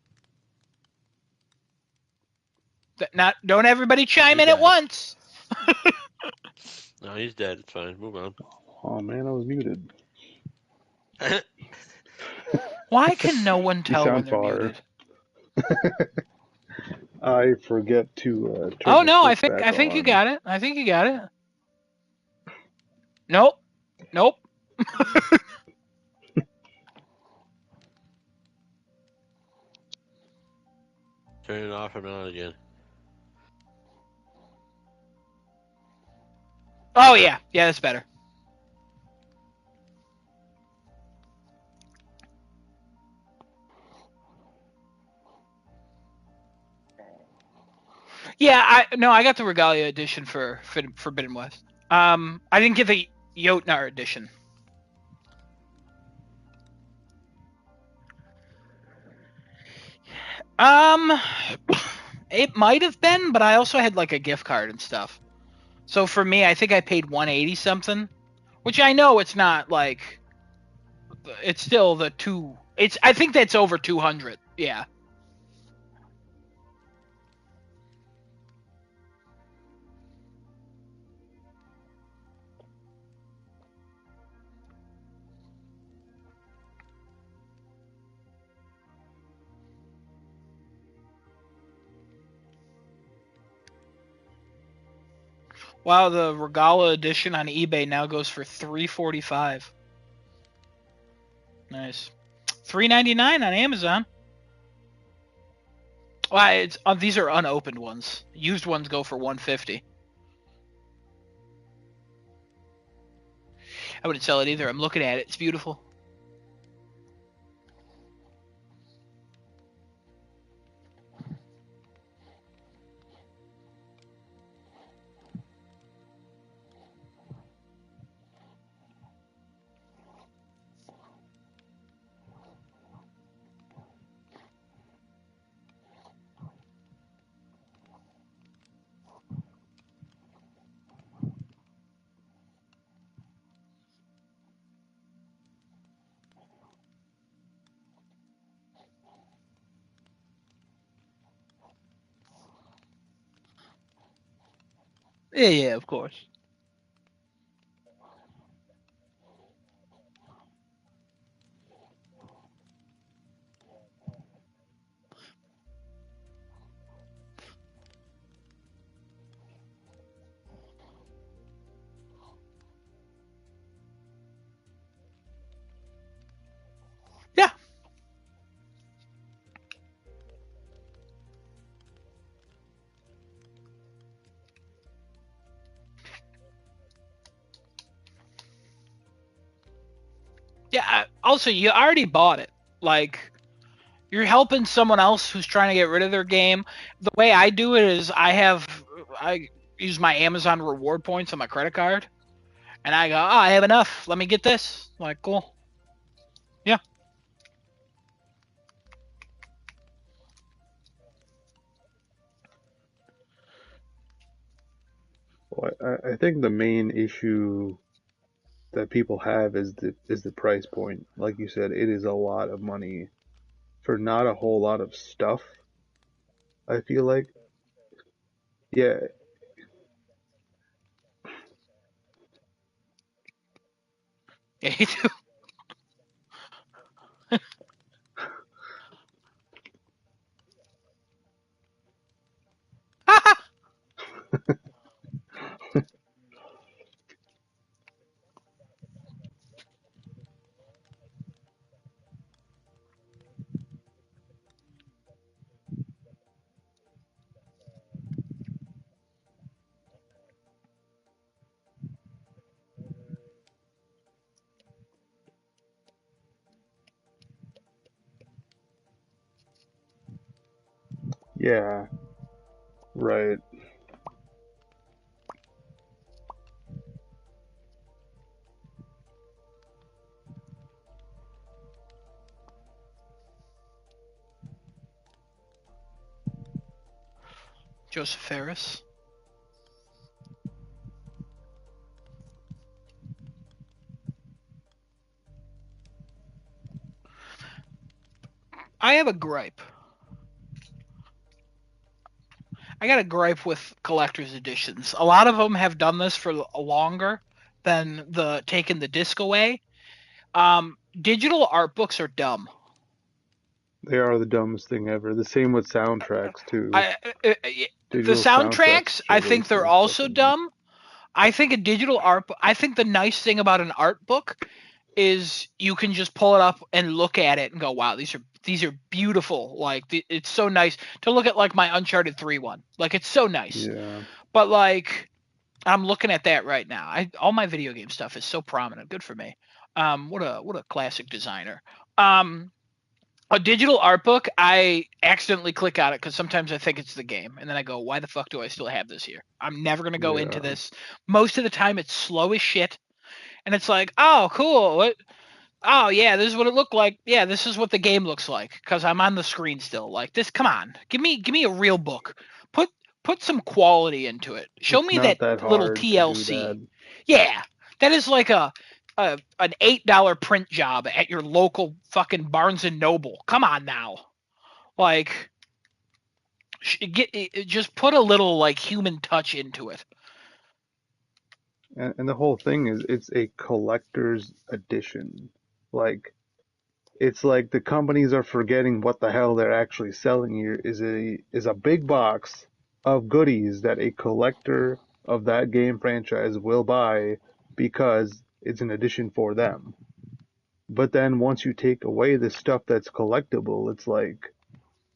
Don't everybody chime in at once. No, he's dead. It's fine. Move on. Oh man, I was muted. Why can no one You tell when sound they're far. muted? I forget to turn Oh the no, clip back I think you on. got it. I think you got it. Nope. Turn it off and on again. Oh yeah, that's better. Yeah, I got the Regalia edition for Forbidden West. I didn't get the Jotnar edition. It might have been, but I also had like a gift card and stuff. So for me, I think I paid 180 something, which I know it's not like, it's still the two. I think that's over 200. Yeah. Wow, the Regala edition on eBay now goes for $345. Nice. $3.99 on Amazon. Well, it's these are unopened ones. Used ones go for $150. I wouldn't sell it either. I'm looking at it. It's beautiful. Yeah, of course. Yeah. Yeah. Also, you already bought it. Like, you're helping someone else who's trying to get rid of their game. The way I do it is I use my Amazon reward points on my credit card, and I go, oh, I have enough. Let me get this. Like, cool. Yeah. Well, I think the main issue that people have is the price point. Like you said, it is a lot of money for not a whole lot of stuff. I feel like, yeah, Yeah, you do. yeah, right. Joseph Ferris. I have a gripe. I got a gripe with collector's editions. A lot of them have done this for longer than the taking the disc away. Digital art books are dumb. They are the dumbest thing ever. The same with soundtracks too. The Digital soundtracks, I think they're also fucking dumb. I think a digital art book. I think the nice thing about an art book is you can just pull it up and look at it and go, "Wow, these are beautiful." Like it's so nice to look at, like my Uncharted 3 one. Like it's so nice. Yeah. But like I'm looking at that right now. All my video game stuff is so prominent. Good for me. What a classic designer. A digital art book, I accidentally click on it because sometimes I think it's the game, and then I go, "Why the fuck do I still have this here? I'm never gonna go into this." Most of the time, it's slow as shit, and it's like, "Oh, cool. What? Oh, yeah, this is what it looked like. Yeah, this is what the game looks like." Because I'm on the screen still. Like this, come on, give me a real book. Put some quality into it. Show me that little TLC. Yeah, that is like an $8 print job at your local fucking Barnes and Noble. Come on now, like, just put a little like human touch into it. And the whole thing is it's a collector's edition. Like it's like the companies are forgetting what the hell they're actually selling here is a big box of goodies that a collector of that game franchise will buy because it's an edition for them. But then once you take away the stuff that's collectible, it's like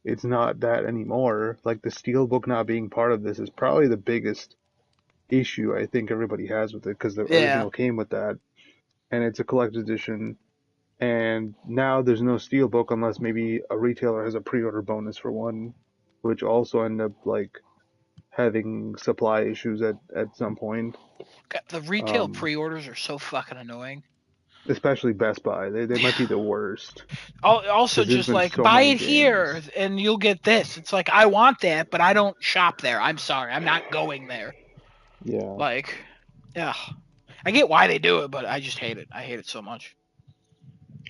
it's not that anymore. Like the Steelbook not being part of this is probably the biggest issue I think everybody has with it because the original came with that, and it's a collector's edition. And now there's no Steelbook unless maybe a retailer has a pre-order bonus for one, which also end up like having supply issues at some point. The retail pre-orders are so fucking annoying. Especially Best Buy. They might be the worst. Also, just like, buy it here and you'll get this. It's like, I want that, but I don't shop there. I'm sorry. I'm not going there. Yeah. Like, yeah. I get why they do it, but I just hate it. I hate it so much.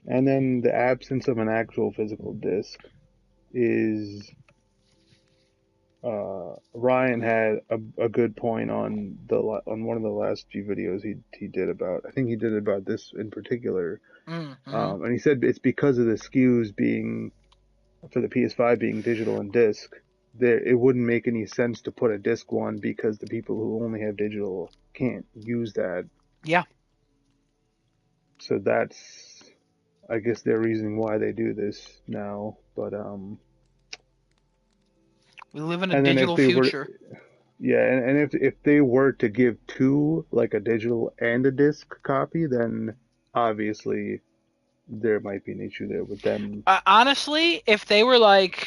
And then the absence of an actual physical disc is... Ryan had a good point on one of the last few videos he did about, I think he did it about this in particular, and he said it's because of the SKUs being for the PS5 being digital and disc. It wouldn't make any sense to put a disc one because the people who only have digital can't use that. Yeah. So that's, I guess, their reasoning why they do this now, but we live in a digital future. And if they were to give two, like a digital and a disc copy, then obviously there might be an issue there with them. Honestly, if they were like,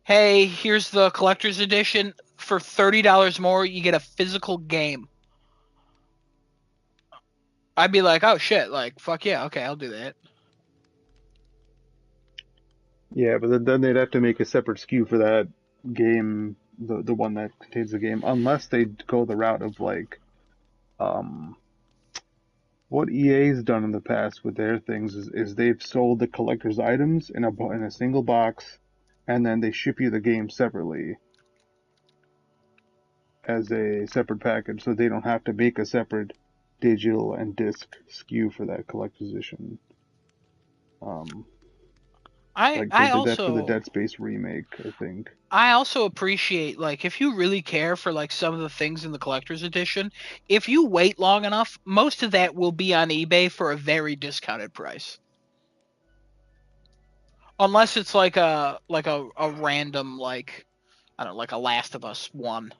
"Hey, here's the collector's edition for $30 more, you get a physical game," I'd be like, "Oh shit, like fuck yeah, okay, I'll do that." Yeah, but then they'd have to make a separate SKU for that game, the one that contains the game, unless they go the route of like what EA's done in the past with their things is they've sold the collector's items in a single box, and then they ship you the game separately as a separate package, so they don't have to make a separate digital and disc SKU for that collector's edition. They did that for the Dead Space remake, I think. I also appreciate, like, if you really care for like some of the things in the collector's edition, if you wait long enough, most of that will be on eBay for a very discounted price. Unless it's like a random, like, I don't know, like a Last of Us 1.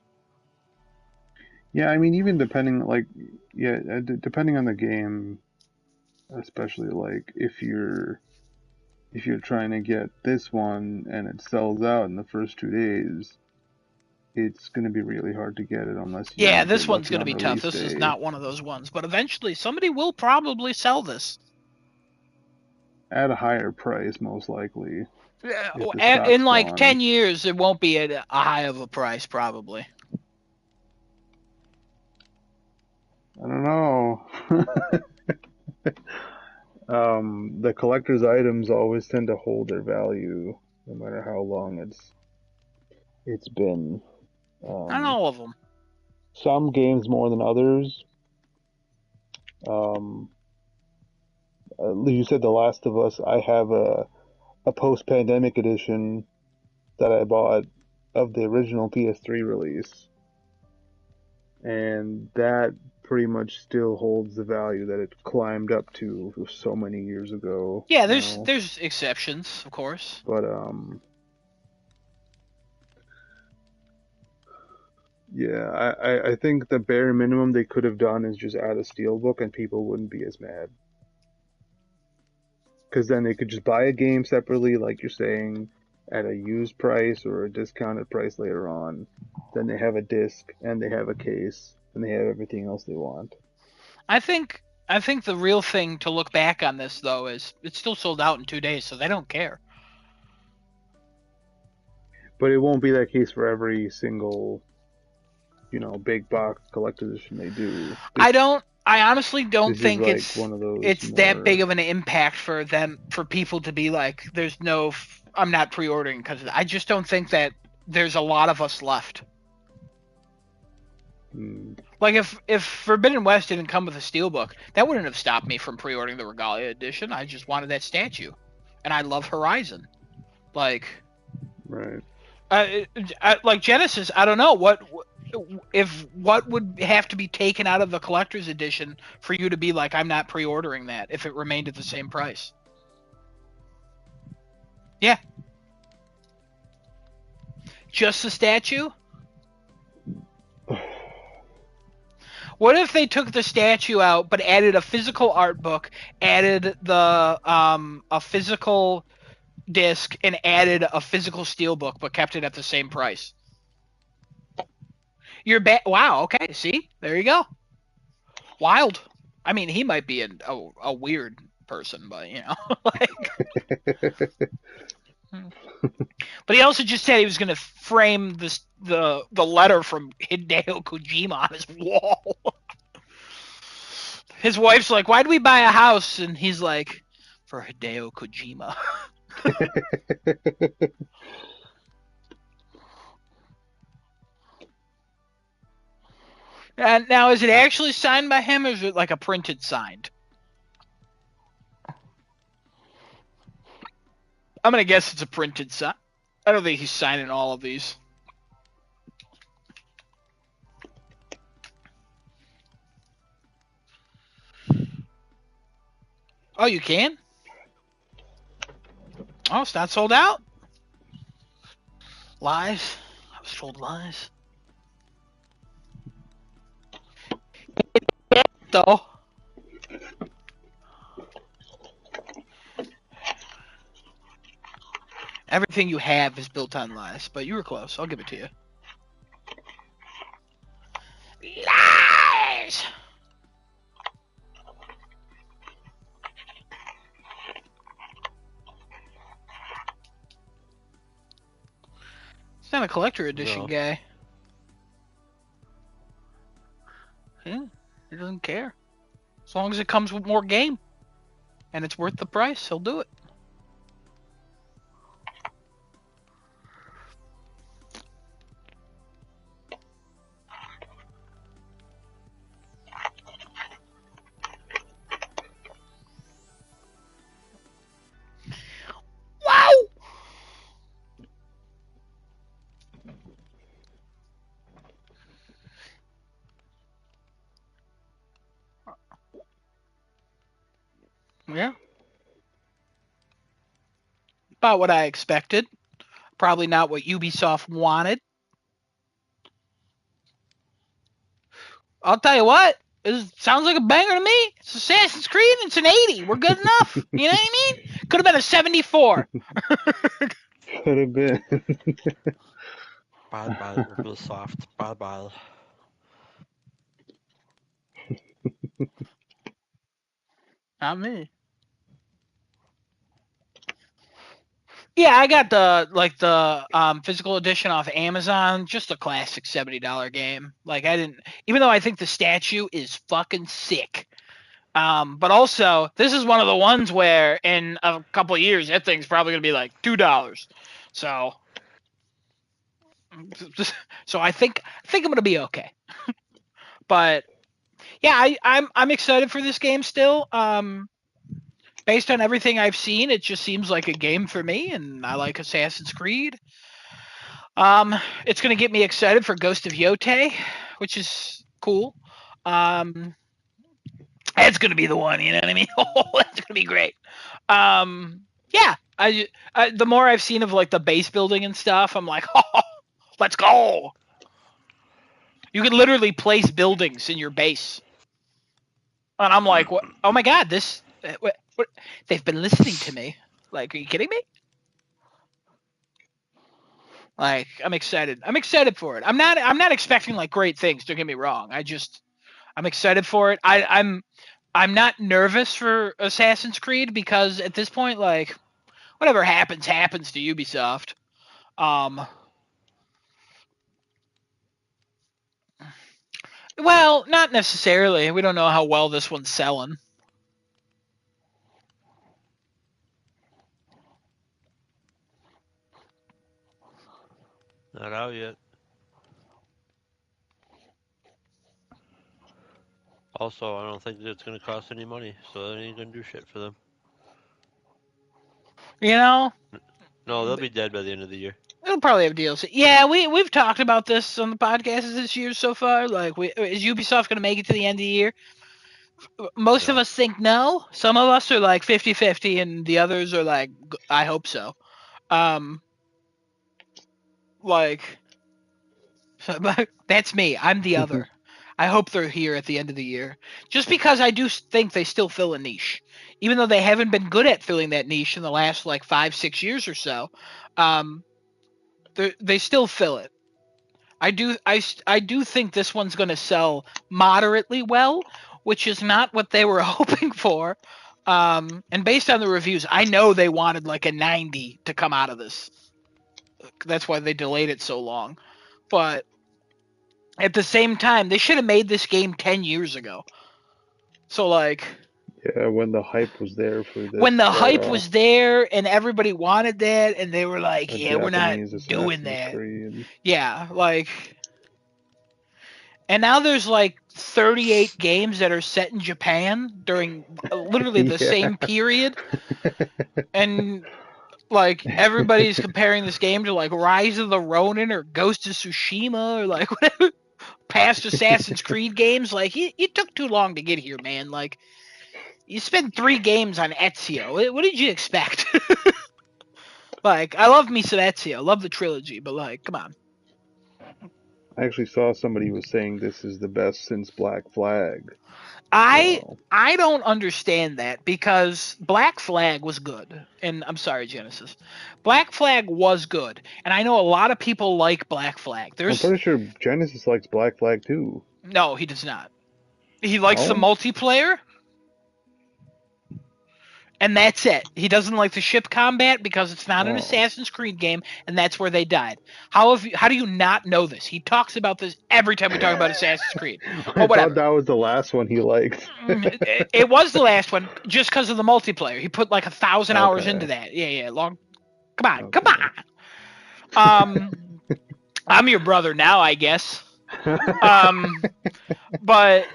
Yeah, I mean, even depending on the game, especially like if you're trying to get this one and it sells out in the first 2 days, it's going to be really hard to get it unless you... Yeah, this one's going to be tough. This is not one of those ones, but eventually somebody will probably sell this. at a higher price, most likely. If the In stock's like gone. 10 years, it won't be at a high of a price, probably. I don't know. The collector's items always tend to hold their value, no matter how long it's been. Not all of them. Some games more than others. Um, you said The Last of Us. I have a post-pandemic edition that I bought of the original PS3 release, and that pretty much still holds the value that it climbed up to so many years ago. Yeah, there's exceptions, of course. But yeah, I think the bare minimum they could have done is just add a steelbook, and people wouldn't be as mad. Because then they could just buy a game separately, like you're saying, at a used price or a discounted price later on. Then they have a disc and they have a case and they have everything else they want. I think the real thing to look back on this though is it's still sold out in 2 days, so they don't care. But it won't be that case for every single, big box collector's edition they do. I honestly don't think like it's one of those it's that big of an impact for people to be like, I'm not pre-ordering, because I just don't think that there's a lot of us left. Like if Forbidden West didn't come with a steelbook, that wouldn't have stopped me from pre-ordering the Regalia edition. I just wanted that statue, and I love Horizon. Like, right. Like Genesis, I don't know what would have to be taken out of the collector's edition for you to be like, I'm not pre-ordering that if it remained at the same price. Yeah. Just the statue? What if they took the statue out but added a physical art book, added the a physical disc, and added a physical steelbook but kept it at the same price? Wow, okay, see? There you go. Wild. I mean, he might be a weird person, but like But he also just said he was going to frame the letter from Hideo Kojima on his wall. His wife's like, "Why did we buy a house?" And he's like, "For Hideo Kojima." And now, is it actually signed by him, or is it like a printed signed? I'm going to guess it's a printed sign. I don't think he's signing all of these. Oh, you can? Oh, it's not sold out? Lies. I was told lies. Though. Everything you have is built on lies, but you were close. I'll give it to you. Lies! It's not a collector edition guy. Yeah, he doesn't care. As long as it comes with more game and it's worth the price, he'll do it. Wow! Yeah. About what I expected. Probably not what Ubisoft wanted. I'll tell you what. It sounds like a banger to me. It's Assassin's Creed. It's an 80. We're good enough. You know what I mean? Could have been a 74. Could have been. Bad, Ubisoft. Bad. Not me. Yeah, I got the physical edition off Amazon, just a classic $70 game. Like I didn't, even though I think the statue is fucking sick. But also this is one of the ones where in a couple of years that thing's probably gonna be like $2. So, so I think I'm gonna be okay. But yeah, I'm excited for this game still. Based on everything I've seen, it just seems like a game for me, and I like Assassin's Creed. It's gonna get me excited for Ghost of Yotei, which is cool. Um, it's gonna be the one, you know what I mean? Oh, that's gonna be great. Yeah, the more I've seen of like the base building and stuff, I'm like, oh, let's go. You can literally place buildings in your base, and I'm like, what? Oh my god, this. What? They've been listening to me. Like, are you kidding me? Like, I'm excited. I'm excited for it. I'm not expecting like great things. Don't get me wrong. I'm excited for it. I'm not nervous for Assassin's Creed because at this point, like, whatever happens to Ubisoft. Well, not necessarily. We don't know how well this one's selling. Not out yet. Also, I don't think that it's going to cost any money, so that ain't going to do shit for them. You know? No, they'll be dead by the end of the year. It'll probably have DLC. Yeah, we've talked about this on the podcast this year so far. Like, is Ubisoft going to make it to the end of the year? Most of us think no. Some of us are like 50-50, and the others are like, I hope so. Like, that's me. I'm the other. I hope they're here at the end of the year. Just because I do think they still fill a niche. Even though they haven't been good at filling that niche in the last like 5-6 years or so. They still fill it. I do think this one's going to sell moderately well, which is not what they were hoping for. And based on the reviews, I know they wanted like a 90 to come out of this. That's why they delayed it so long. But at the same time, they should have made this game 10 years ago. So like, yeah, when the hype was there for this. When the hype was there and everybody wanted that, and they were like, "Yeah, we're not doing that." Creed. Yeah, like, and now there's like 38 games that are set in Japan during literally the same period, and like everybody's comparing this game to like Rise of the Ronin or Ghost of Tsushima or like whatever past Assassin's Creed games. Like, it took too long to get here, man. Like, you spent 3 games on Ezio. What did you expect? Like, I love me some Ezio. Love the trilogy, but like, come on. I actually saw somebody was saying this is the best since Black Flag. I don't understand that because Black Flag was good. And I'm sorry, Genesis. Black Flag was good. And I know a lot of people like Black Flag. I'm pretty sure Genesis likes Black Flag too. No, he does not. He likes the multiplayer. And that's it. He doesn't like the ship combat because it's not an Assassin's Creed game, and that's where they died. How do you not know this? He talks about this every time we talk about Assassin's Creed. I thought that was the last one he liked. It was the last one just because of the multiplayer. He put like 1,000 hours into that. Yeah, long. Come on. I'm your brother now, I guess. But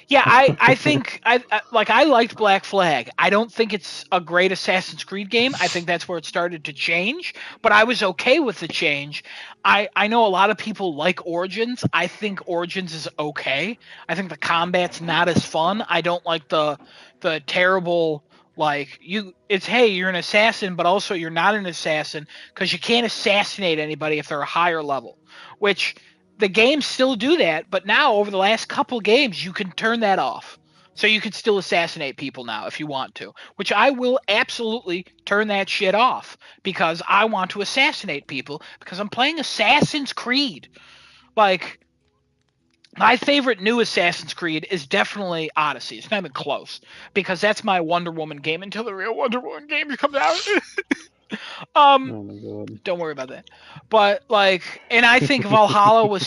yeah, I think I liked Black Flag. I don't think it's a great Assassin's Creed game. I think that's where it started to change, but I was okay with the change. I know a lot of people like Origins. I think Origins is okay. I think the combat's not as fun. I don't like the terrible, like, you're an assassin, but also you're not an assassin because you can't assassinate anybody if they're a higher level, which the games still do that, but now over the last couple games, you can turn that off. So you can still assassinate people now if you want to, which I will absolutely turn that shit off because I want to assassinate people because I'm playing Assassin's Creed. Like, my favorite new Assassin's Creed is definitely Odyssey. It's not even close because that's my Wonder Woman game until the real Wonder Woman game comes out. Oh my god. Don't worry about that. But like, and I think Valhalla was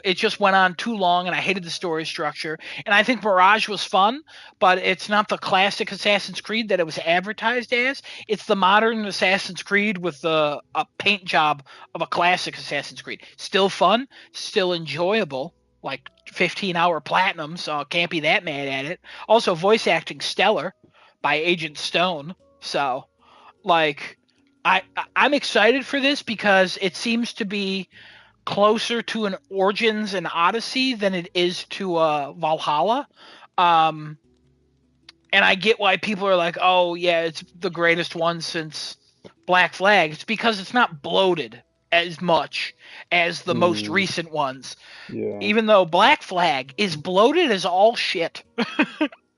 it just went on too long, and I hated the story structure. And I think Mirage was fun, but it's not the classic Assassin's Creed that it was advertised as. It's the modern Assassin's Creed with a paint job of a classic Assassin's Creed. Still fun, still enjoyable. Like 15-hour platinum, so I can't be that mad at it. Also, voice acting stellar by Agent Stone. So, like, I'm excited for this because it seems to be closer to an Origins and Odyssey than it is to Valhalla. And I get why people are like, oh yeah, it's the greatest one since Black Flag. It's because it's not bloated as much as the most recent ones. Yeah. Even though Black Flag is bloated as all shit.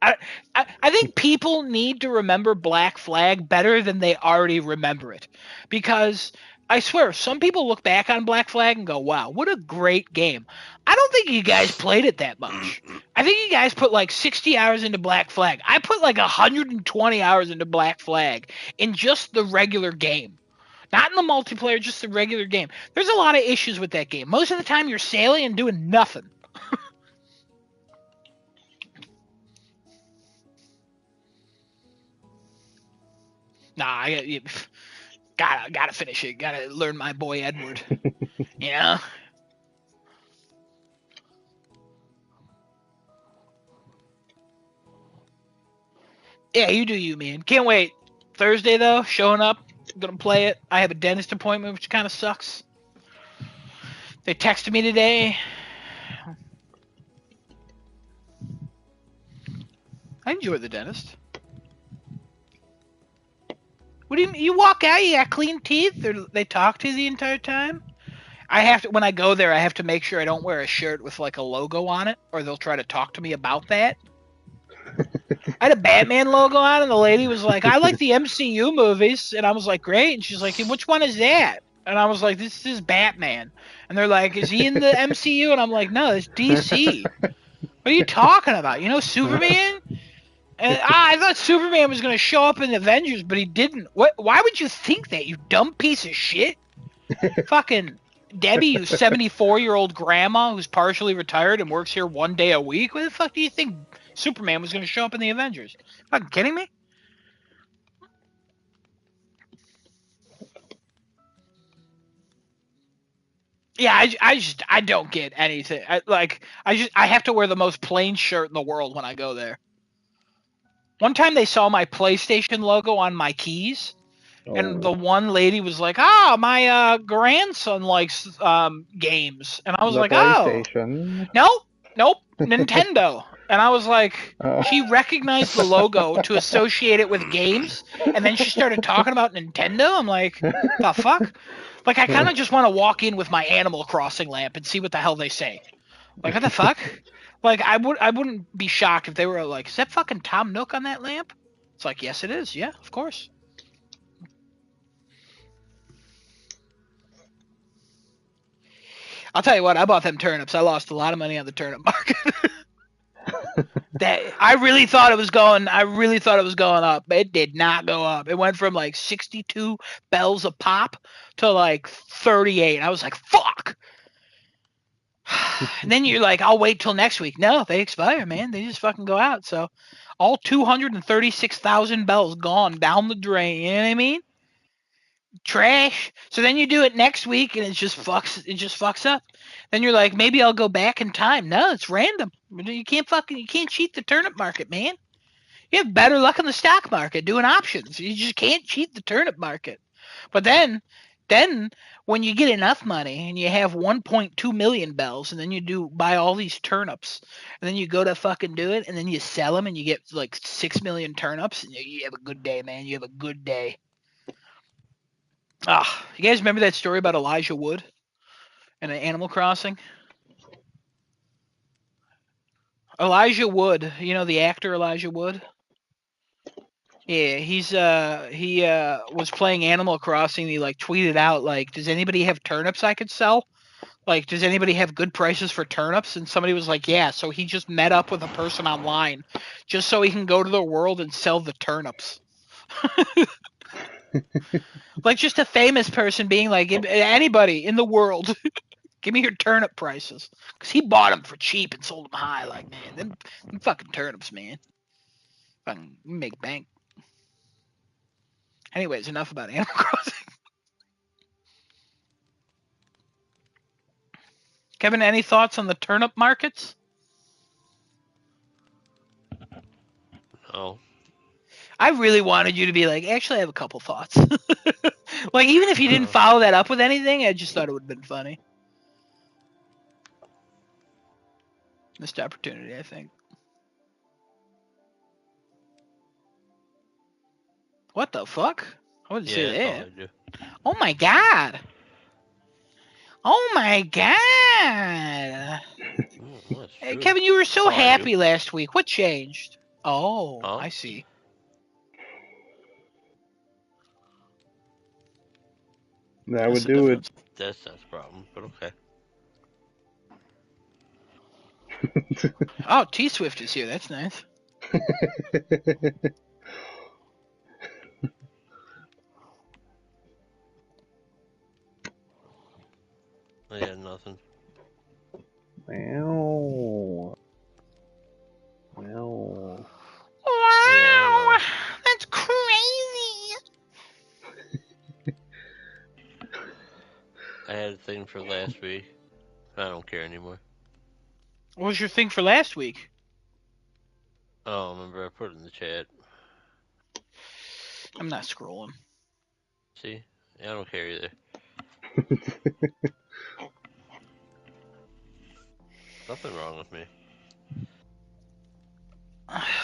I think people need to remember Black Flag better than they already remember it. Because I swear, some people look back on Black Flag and go, wow, what a great game. I don't think you guys played it that much. I think you guys put like 60 hours into Black Flag. I put like 120 hours into Black Flag in just the regular game. Not in the multiplayer, just the regular game. There's a lot of issues with that game. Most of the time you're sailing and doing nothing. Nah, I gotta finish it. Gotta learn my boy Edward. You know? Yeah, you do you, man. Can't wait. Thursday, though, showing up. Gonna play it. I have a dentist appointment, which kind of sucks. They texted me today. I enjoy the dentist. What do you walk out? You got clean teeth? They talk to you the entire time? I have to when I go there. I have to make sure I don't wear a shirt with like a logo on it, or they'll try to talk to me about that. I had a Batman logo on, and the lady was like, "I like the MCU movies," and I was like, "Great," and she's like, "Which one is that?" And I was like, "This is Batman," and they're like, "Is he in the MCU?" And I'm like, "No, it's DC." What are you talking about? You know Superman? And I thought Superman was going to show up in the Avengers, but he didn't. What? Why would you think that, you dumb piece of shit? Fucking Debbie, you 74-year-old grandma who's partially retired and works here one day a week. What the fuck do you think Superman was going to show up in the Avengers? Fucking kidding me? Yeah, I don't get anything. I have to wear the most plain shirt in the world when I go there. One time they saw my PlayStation logo on my keys, and the one lady was like, "Ah, my grandson likes games," and I was like, PlayStation. "Oh, nope, Nintendo." And I was like, she recognized the logo to associate it with games, and then she started talking about Nintendo. I'm like, the fuck? Like, I kind of just want to walk in with my Animal Crossing lamp and see what the hell they say. Like, what the fuck? Like, I wouldn't be shocked if they were like, is that fucking Tom Nook on that lamp? It's like, yes, it is. Yeah, of course. I'll tell you what, I bought them turnips. I lost a lot of money on the turnip market. I really thought it was going up. It did not go up. It went from like 62 bells a pop to like 38. I was like, fuck. And then you're like, I'll wait till next week. No, they expire, man. They just fucking go out. So all 236,000 bells gone down the drain. You know what I mean? Trash. So then you do it next week and it just fucks up. Then you're like, maybe I'll go back in time. No, it's random. You can't cheat the turnip market, man. You have better luck in the stock market doing options. You just can't cheat the turnip market. But then when you get enough money and you have 1.2 million bells, and then you buy all these turnips, and then you go to fucking do it, and then you sell them and you get like 6 million turnips, and you have a good day, man. You have a good day. You guys remember that story about Elijah Wood and Animal Crossing? Elijah Wood, you know the actor Elijah Wood? Yeah, he was playing Animal Crossing. And he like tweeted out like, "Does anybody have turnips I could sell? Like, does anybody have good prices for turnips?" And somebody was like, "Yeah." So he just met up with a person online, just so he can go to the world and sell the turnips. Like just a famous person being like, anybody in the world, give me your turnip prices. Because he bought them for cheap and sold them high. Like, man, them fucking turnips, man. Fucking make bank. Anyways, enough about Animal Crossing. Kevin, any thoughts on the turnip markets? No. I really wanted you to be like, actually, I have a couple thoughts. Like, even if you didn't follow that up with anything, I just thought it would have been funny. Missed opportunity, I think. What the fuck? I wouldn't say that's all that. I do. Oh my god. Oh my god. Hey, True. Kevin, you were so That's all I happy do. last week. What changed? Oh, Huh? I see. That That's would the do difference. That's not a problem, but okay. it. Oh, T Swift is here. That's nice. I had nothing. Wow. Wow. Wow, Yeah. that's crazy. I had a thing for last week. I don't care anymore. What was your thing for last week? Oh, remember I put it in the chat. I'm not scrolling. See? I don't care either. Nothing wrong with me.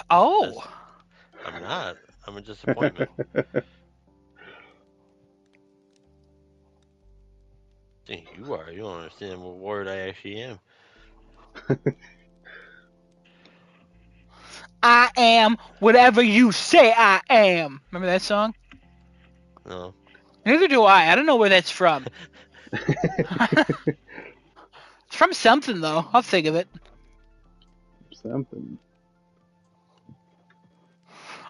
Oh. I'm not. I'm a disappointment. I think you are. You don't understand what word I actually am. I am whatever you say I am. Remember that song? No. Neither do I. I don't know where that's from. It's from something, though. I'll think of it. Something.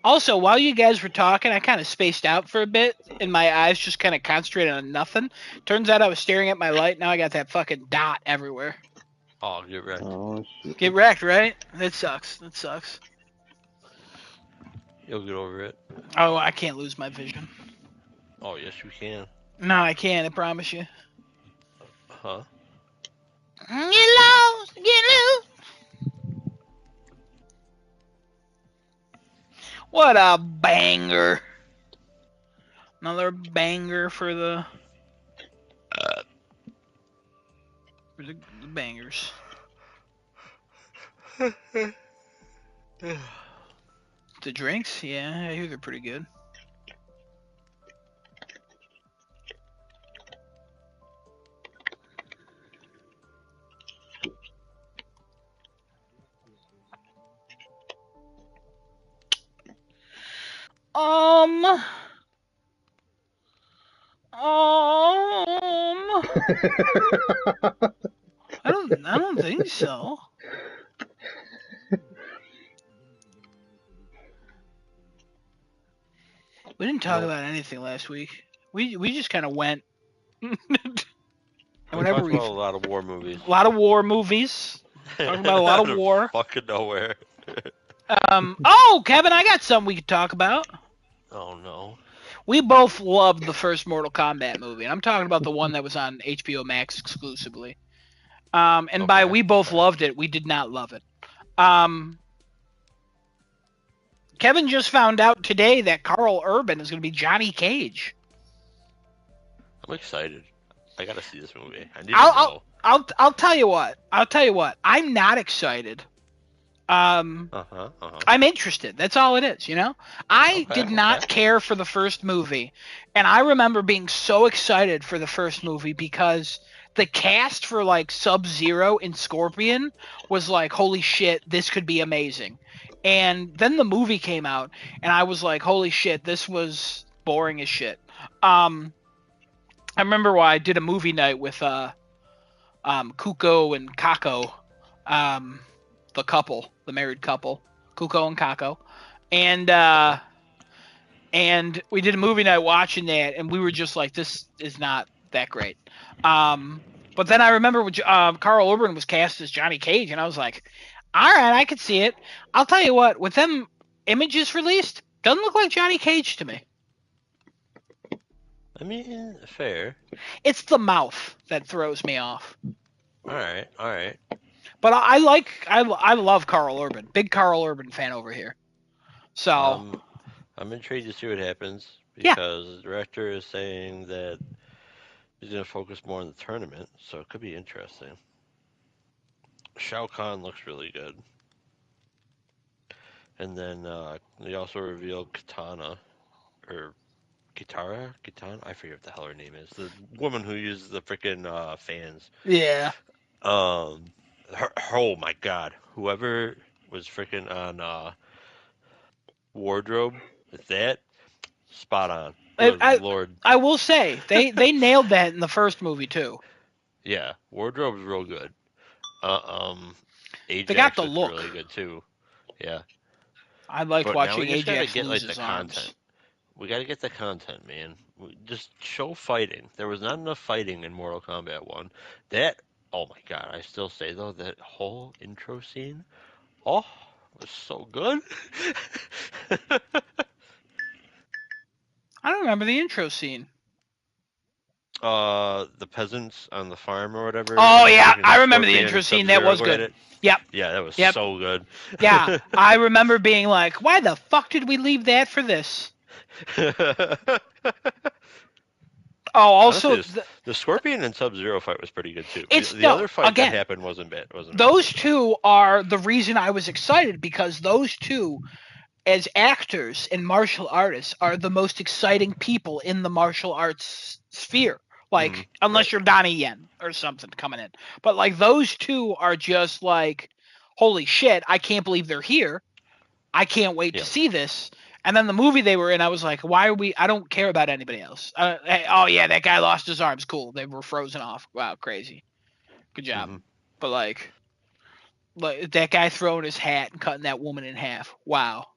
Also, while you guys were talking, I kind of spaced out for a bit, and my eyes just kind of concentrated on nothing. Turns out I was staring at my light. Now I got that fucking dot everywhere. Oh, get wrecked. Oh, shit. Get wrecked, right? That sucks. That sucks. You'll get over it. Oh, I can't lose my vision. Oh, yes, you can. No, I can't. I promise you. Huh? Get lost, get loose. What a banger. Another banger for the bangers. The drinks? Yeah, I hear they're pretty good. I don't think so. We didn't talk about anything last week. We just kind of went. We Whenever talked we about a lot of war movies. a lot of war movies. Talking about a lot of Out war. Fucking nowhere. Oh, Kevin, I got something we could talk about. Oh no. We both loved the first Mortal Kombat movie, and I'm talking about the one that was on HBO Max exclusively. And by we both loved it, we did not love it. Kevin just found out today that Carl Urban is going to be Johnny Cage. I'm excited. I gotta see this movie. I need to know. I'll tell you what. I'm not excited. I'm interested. That's all it is, you know? I did not care for the first movie, and I remember being so excited for the first movie because the cast for like Sub-Zero and Scorpion was like, holy shit, this could be amazing. And then the movie came out, and I was like, holy shit, this was boring as shit. I remember why I did a movie night with Kuko and Kako, the couple, the married couple, Kuko and Kako, and and we did a movie night watching that, and we were just like, this is not that great. But then I remember when Carl Urban was cast as Johnny Cage, and I was like, all right, I could see it. I'll tell you what, with them images released, doesn't look like Johnny Cage to me. I mean, fair. It's the mouth that throws me off. All right. But I love Carl Urban. Big Carl Urban fan over here. So I'm intrigued to see what happens Yeah. because the director is saying that he's going to focus more on the tournament, so it could be interesting. Shao Kahn looks really good. And then they also revealed Kitana, or Kitana? I forget what the hell her name is. The woman who uses the freaking fans. yeah. Oh my god. Whoever was freaking on Wardrobe with that, spot on. Good Lord. I will say they nailed that in the first movie too. Yeah, Wardrobe's real good. Ajax They got the looks look. really good too. Yeah. I liked But watching now we just gotta Ajax get lose like his the arms. content. We gotta get the content, man. Just show fighting. There was not enough fighting in Mortal Kombat 1. That, oh my god, I still say though, that whole intro scene, was so good. I don't remember the intro scene. The peasants on the farm or whatever. Oh yeah, I remember the Scorpion intro and scene. That Sub-Zero was go at good. it. Yep. Yeah, that was so good. Yeah, I remember being like, why the fuck did we leave that for this? Oh, also Honestly, the Scorpion and Sub-Zero fight was pretty good too. It's The other fight that happened wasn't bad. Those two are the reason I was excited, because those two, as actors and martial artists, are the most exciting people in the martial arts sphere. Like, unless you're Donnie Yen or something coming in. But like, those two are just like, holy shit, I can't believe they're here. I can't wait to see this. And then the movie they were in, I was like, why are we? I don't care about anybody else. Oh yeah, that guy lost his arms. Cool. They were frozen off. Wow, crazy. Good job. But like that guy throwing his hat and cutting that woman in half. Wow,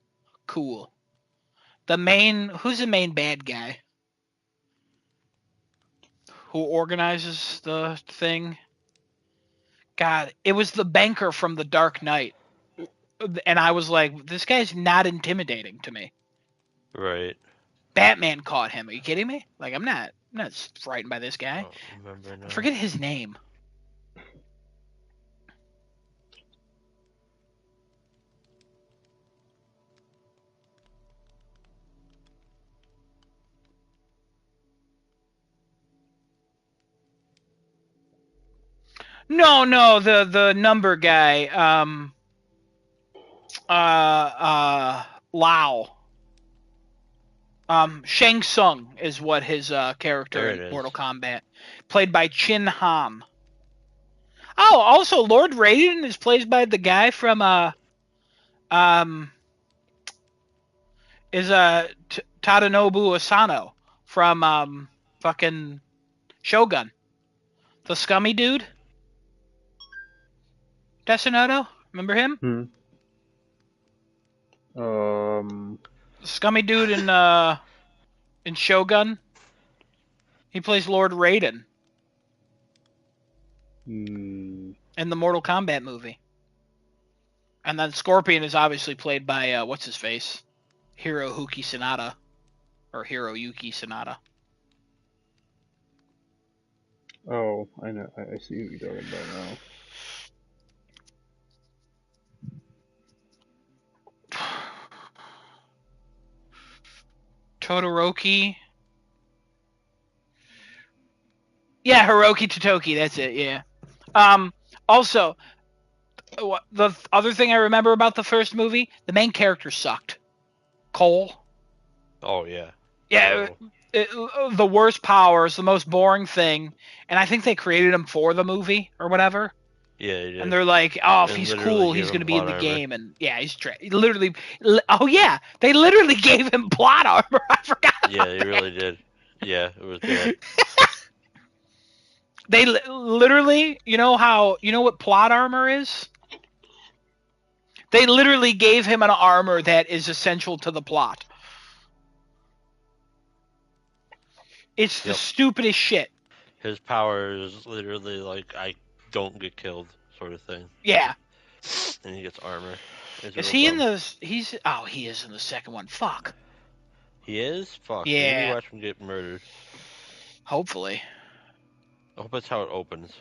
cool. Who's the main bad guy? Who organizes the thing? God, it was the banker from The Dark Knight. And I was like, this guy's not intimidating to me. Right. Batman caught him. Are you kidding me? Like, I'm not frightened by this guy. I forget his name. No, the number guy. Lao. Shang Tsung is what his character in Mortal Kombat, played by Chin Han. Oh, also Lord Raiden is played by the guy from Tadanobu Asano from fucking Shogun, the scummy dude. Desonato, remember him? Scummy dude in Shogun. He plays Lord Raiden in the Mortal Kombat movie. And then Scorpion is obviously played by what's his face, Hiroyuki Sanada, or Hiroyuki Sanada. Oh, I know. I see what you're talking about now. Todoroki. Yeah, Hiroki Totoki, that's it, yeah. Also, the other thing I remember about the first movie, the main character sucked. Cole. Oh, yeah. Yeah, the worst powers, the most boring thing, and I think they created him for the movie or whatever. Yeah, they did. And they're like, oh, if he's cool, he's going to be in the game. And yeah, literally, oh yeah, they literally gave him plot armor. I forgot. Yeah, they really did. Yeah, it was bad. They literally, you know what plot armor is? They literally gave him an armor that is essential to the plot. It's the Yep. stupidest shit. His power is literally like I don't get killed sort of thing, Yeah. and he gets armor. It's Is real he in dumb. the? He's. Oh, he is in the second one. Fuck. He is? Fuck. Yeah. Maybe watch him get murdered. Hopefully. I hope that's how it opens.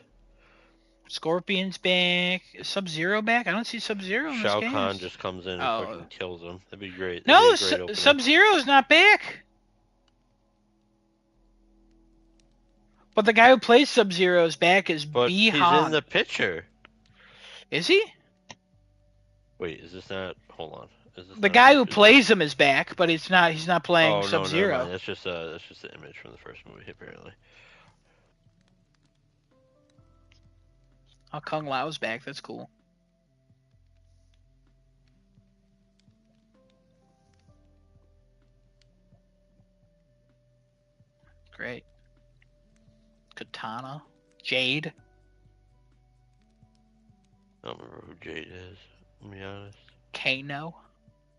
Scorpion's back. Is Sub-Zero back? I don't see Sub-Zero in this Shao game. Kahn just comes in and Oh. fucking kills him. That'd be great. That'd No, be a great opening. Sub-Zero's not back. But the guy who plays Sub-Zero is back as But B. he's Han. in the picture. Is he? Wait, is this not? Hold on. Is this The not guy a who picture? plays him is back, but it's not. He's not playing Oh no, never Sub-Zero. mind. That's just the image from the first movie, apparently. Oh, Kung Lao's back. That's cool. Great. Katana. Jade. I don't remember who Jade is. To be honest. Kano.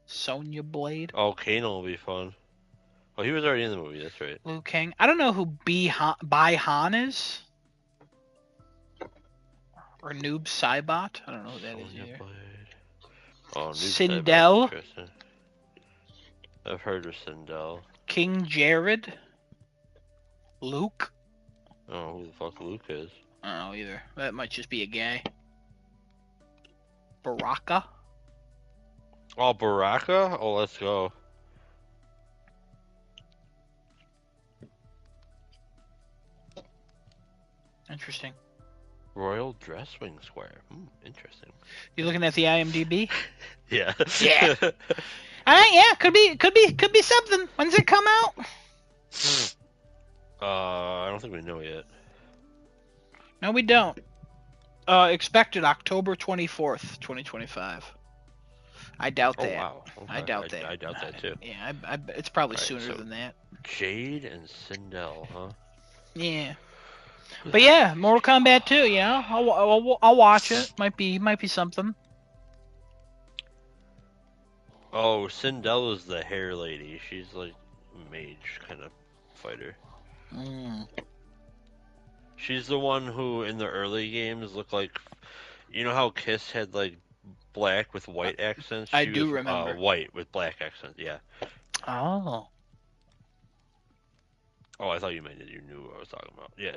Sonya Blade. Oh, Kano will be fun. Oh, he was already in the movie. That's right. Liu Kang. I don't know who Bai Han is. Or Noob Saibot. I don't know who that is Sonya either. Blade. Oh, Noob Sindel. Saibot's interesting. I've heard of Sindel. King Jared. Luke. I don't know who the fuck Luke is. I don't know either. That might just be a guy. Baraka. Oh, Baraka? Oh, let's go. Interesting. Royal Dresswing Square. Interesting. You looking at the IMDb? Yeah. Yeah. Yeah, could be something. When's it come out? I don't think we know yet. No, we don't. Expected October 24th, 2025. I doubt Oh that. wow. Okay. I doubt that. I doubt that too. Yeah, it's probably Right, sooner so- than that. Jade and Sindel, huh? Yeah. But yeah, Mortal Kombat 2. You know, I'll watch it. Might be something. Oh, Sindel is the hair lady. She's like mage kind of fighter. Mm. She's the one who in the early games looked like, you know how Kiss had like black with white accents? I She do was, remember. white with black accents, yeah. Oh. Oh, I thought you meant that you knew what I was talking about. Yeah,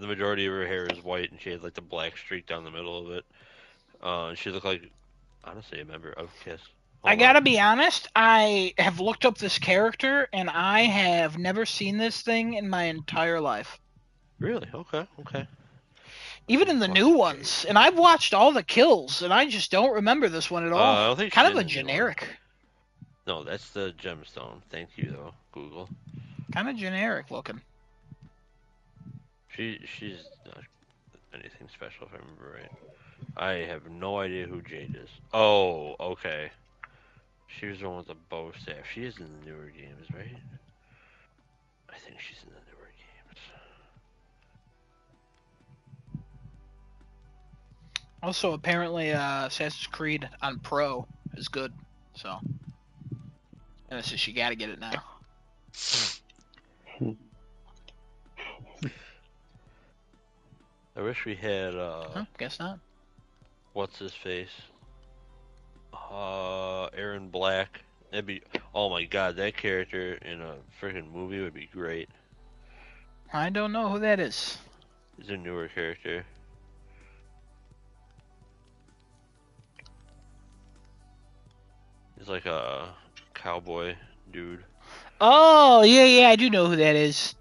the majority of her hair is white, and she had like the black streak down the middle of it. She looked like, honestly, a member of Kiss. I gotta be honest, I have looked up this character, and I have never seen this thing in my entire life. Really? Okay. Even in the new ones. And I've watched all the kills, and I just don't remember this one at all. I don't think Kind she's of a in the new one. generic. No, that's the gemstone. Thank you, though, Google. Kind of generic looking. She's not anything special, if I remember right. I have no idea who Jade is. Oh, okay. She was the one with the bow staff. She is in the newer games, right? I think she's in the newer games. Also, apparently, Assassin's Creed on Pro is good. So, and it's just you gotta get it now. I wish we had, Guess not. what's his face? Aaron Black. That'd be, oh my god, that character in a freaking movie would be great. I don't know who that is. He's a newer character. He's like a cowboy dude. Oh, yeah, I do know who that is.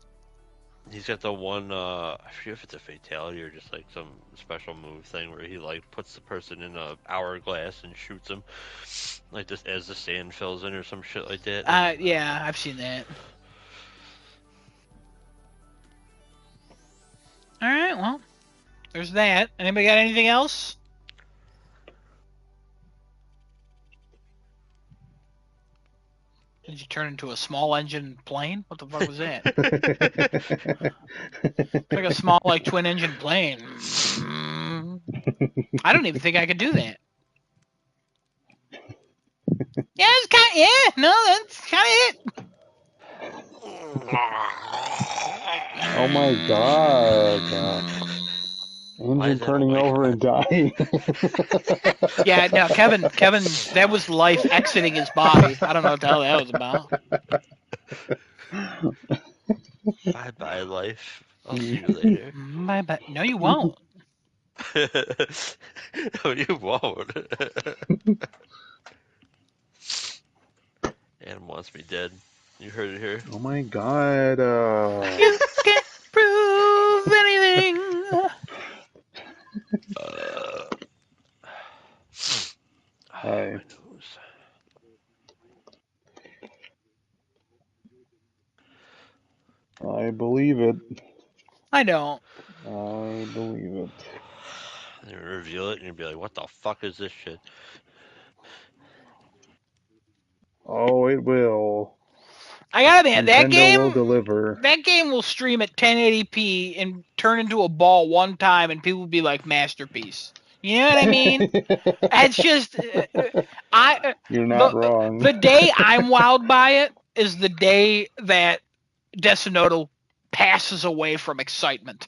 He's got the one, I forget if it's a fatality or just like some special move thing where he like puts the person in a hourglass and shoots him, like just as the sand fills in or some shit like that. Yeah, I've seen that. All right, well, there's that. Anybody got anything else? Did you turn into a small engine plane? What the fuck was that? It's like a small, like twin engine plane. I don't even think I could do that. Yeah, it's kind. Yeah, no, that's kind of it. Oh my god. Why Engine is that? Oh turning my over and dying. Yeah, no, Kevin, that was life exiting his body. I don't know what the hell that was about. Bye bye life. I'll see you later. Bye bye. No, you won't. No, you won't. Adam wants me dead. You heard it here. Oh my god. You can't prove anything. Hi. My nose. I believe it. I don't. I believe it. You reveal it and you'll be like, what the fuck is this shit? Oh, it will. I gotta admit, Nintendo will deliver. that game will stream at 1080p and turn into a ball one time, and people will be like, masterpiece. You know what I mean? It's just, You're not wrong. the day I'm wowed by it is the day that Decinoto passes away from excitement.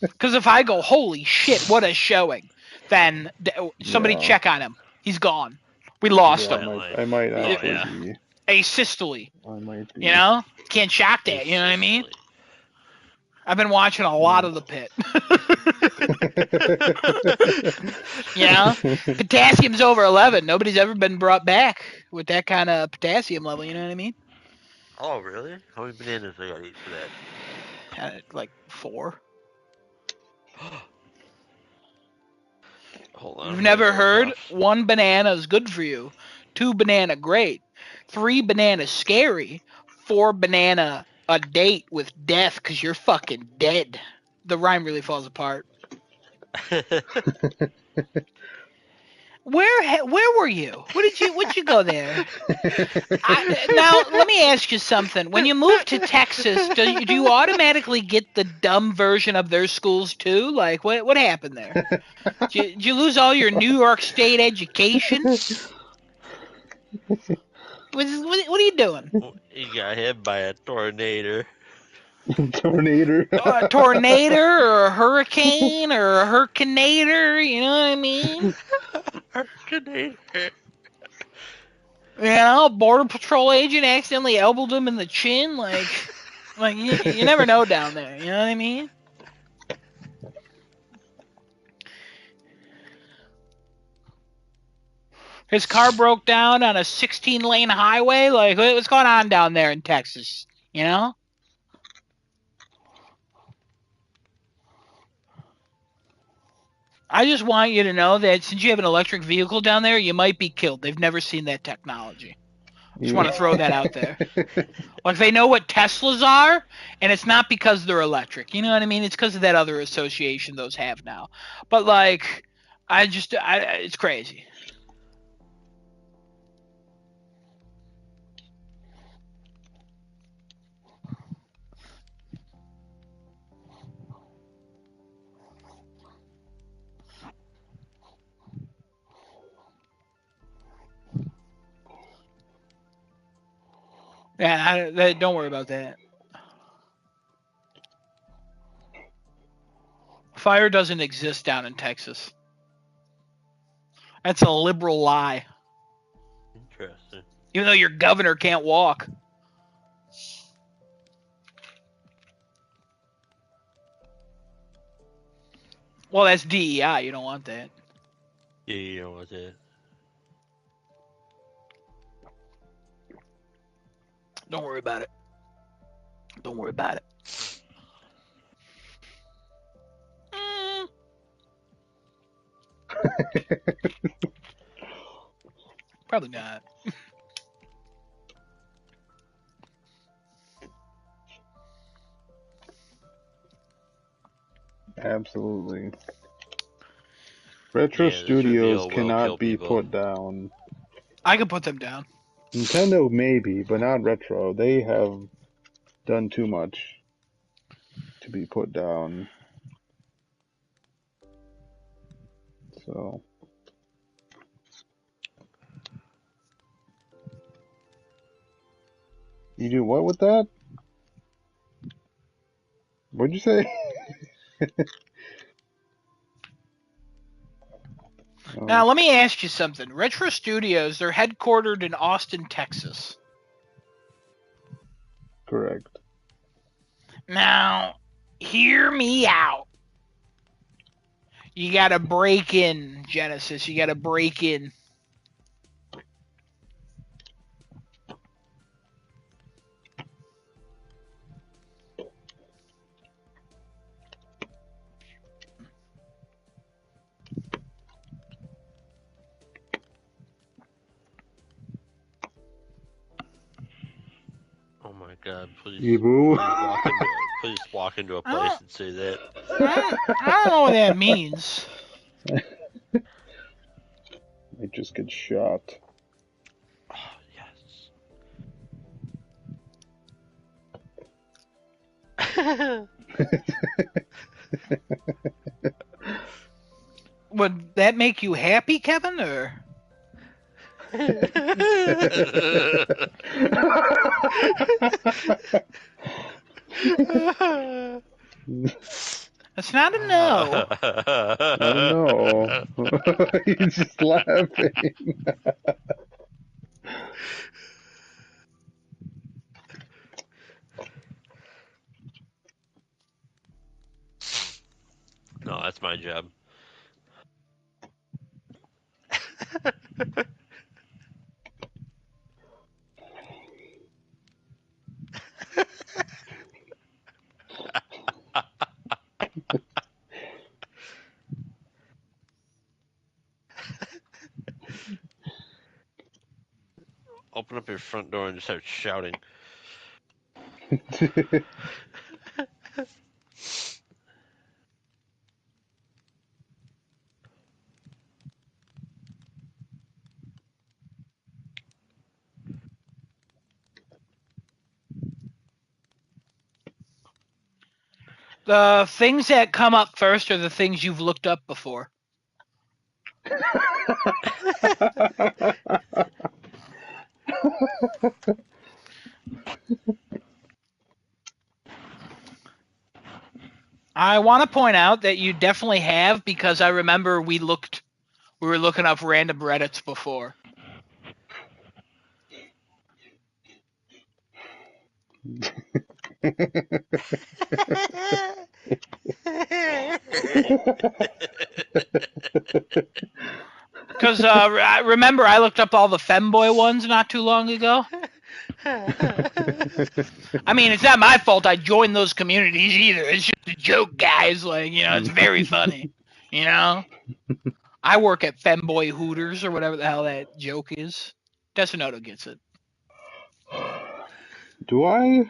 Because if I go, holy shit, what a showing, then somebody Yeah. check on him. He's gone. We lost Yeah, him. I might Oh, actually yeah. be. Asystole. I might be. You know? Can't shock that. You know what I mean? I've been watching a lot of The Pit. You know? Potassium's over 11. Nobody's ever been brought back with that kind of potassium level. You know what I mean? Oh, really? How many bananas I gotta eat for that? Like 4. Hold on. You've I'm gonna never go heard puffs. 1 banana is good for you, 2 banana great, 3 banana scary, 4 banana a date with death because you're fucking dead. The rhyme really falls apart. Where were you? What'd you go there? Now let me ask you something. When you move to Texas, do you automatically get the dumb version of their schools too? Like what happened there? Did you lose all your New York State education? What are you doing? You got hit by a tornado. Tornado. A tornado or a hurricane or a hurricanator? You know what I mean? Hurricane. You know, a border patrol agent accidentally elbowed him in the chin. Like you never know down there. You know what I mean? His car broke down on a 16-lane highway. Like, what's going on down there in Texas? You know? I just want you to know that since you have an electric vehicle down there, you might be killed. They've never seen that technology. Just want to throw that out there. Like, they know what Teslas are, and it's not because they're electric. You know what I mean? It's because of that other association those have now. But, like, it's crazy. Yeah, don't worry about that. Fire doesn't exist down in Texas. That's a liberal lie. Interesting. Even though your governor can't walk. Well, that's DEI. You don't want that. Yeah, you know what's it? Don't worry about it. Don't worry about it. Probably not. Absolutely. Retro Yeah, this Studios reveal will kill cannot be people. put down. I can put them down. Nintendo maybe, but not Retro. They have done too much to be put down. So. You do what with that? What'd you say? Now, let me ask you something. Retro Studios, they're headquartered in Austin, Texas. Correct. Now, hear me out. You gotta break in, Genesis. You gotta break in. Oh my God! Ebu. Please walk into a place and say that. I don't know what that means. I just get shot. Oh, yes. Would that make you happy, Kevin, or? That's not a no. I don't know. He's just laughing. No, that's my job. Open up your front door and just start shouting. The things that come up first are the things you've looked up before. I want to point out that you definitely have, because I remember we were looking up random Reddits before. Because I remember I looked up all the femboy ones not too long ago. I mean, it's not my fault I joined those communities either. It's just a joke, guys. Like, it's very funny. I work at Femboy Hooters or whatever the hell that joke is. Desinoto gets it. Do I?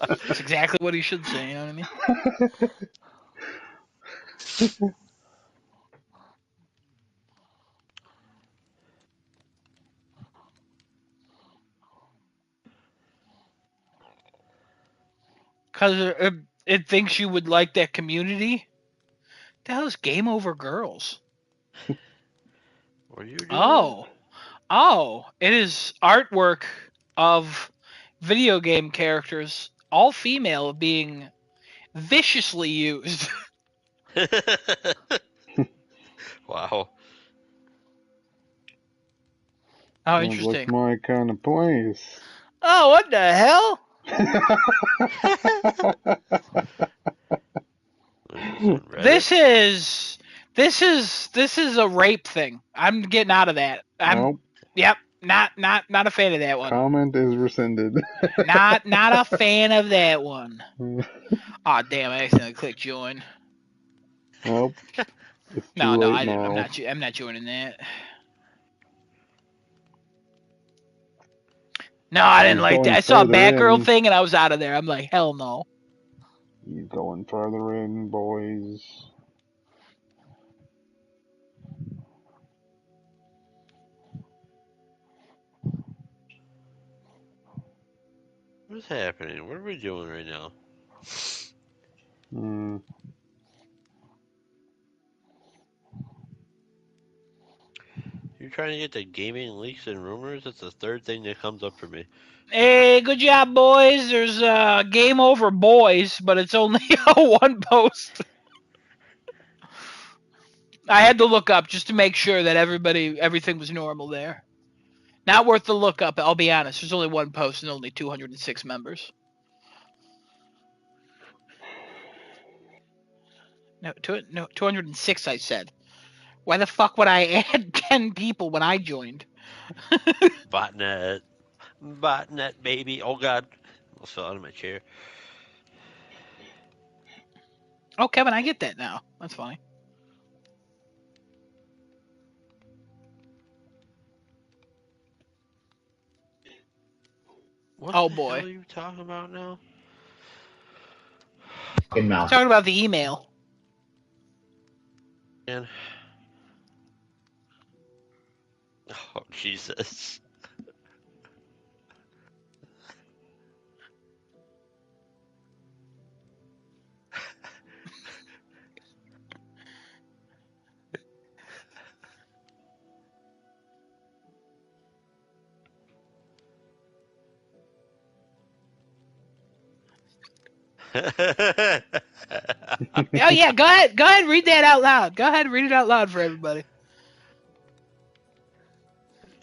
That's exactly what he should say, you know what I mean? Because it thinks you would like that community. The hell is Game Over Girls? What are you doing? Oh, it is artwork of video game characters, all female, being viciously used. Wow. Oh, Sounds interesting. like my kind of place. Oh, what the hell? This is a rape thing. I'm getting out of that. Nope. Yep, not a fan of that one. Comment is rescinded. Not a fan of that one. Oh damn! I accidentally clicked join. Nope. It's too No, late I didn't. now. I'm not joining that. No, I didn't like that. I saw a Batgirl thing and I was out of there. I'm like, hell no. He's going further in, boys. What's happening? What are we doing right now? You trying to get to gaming leaks and rumors, that's the third thing that comes up for me. Hey, good job, boys. There's Game Over Boys, but it's only one post. I had to look up just to make sure that everything was normal there. Not worth the look up, I'll be honest. There's only one post and only 206 members. No, 206 I said. Why the fuck would I add 10 people when I joined? Botnet. Botnet, baby. Oh, God. I fell out of my chair. Oh, Kevin, I get that now. That's funny. What Oh, the boy. hell are you talking about now? Fucking mouth. Talking about the email. Man. Oh, Jesus. Oh yeah, go ahead, read that out loud. Go ahead, read it out loud for everybody.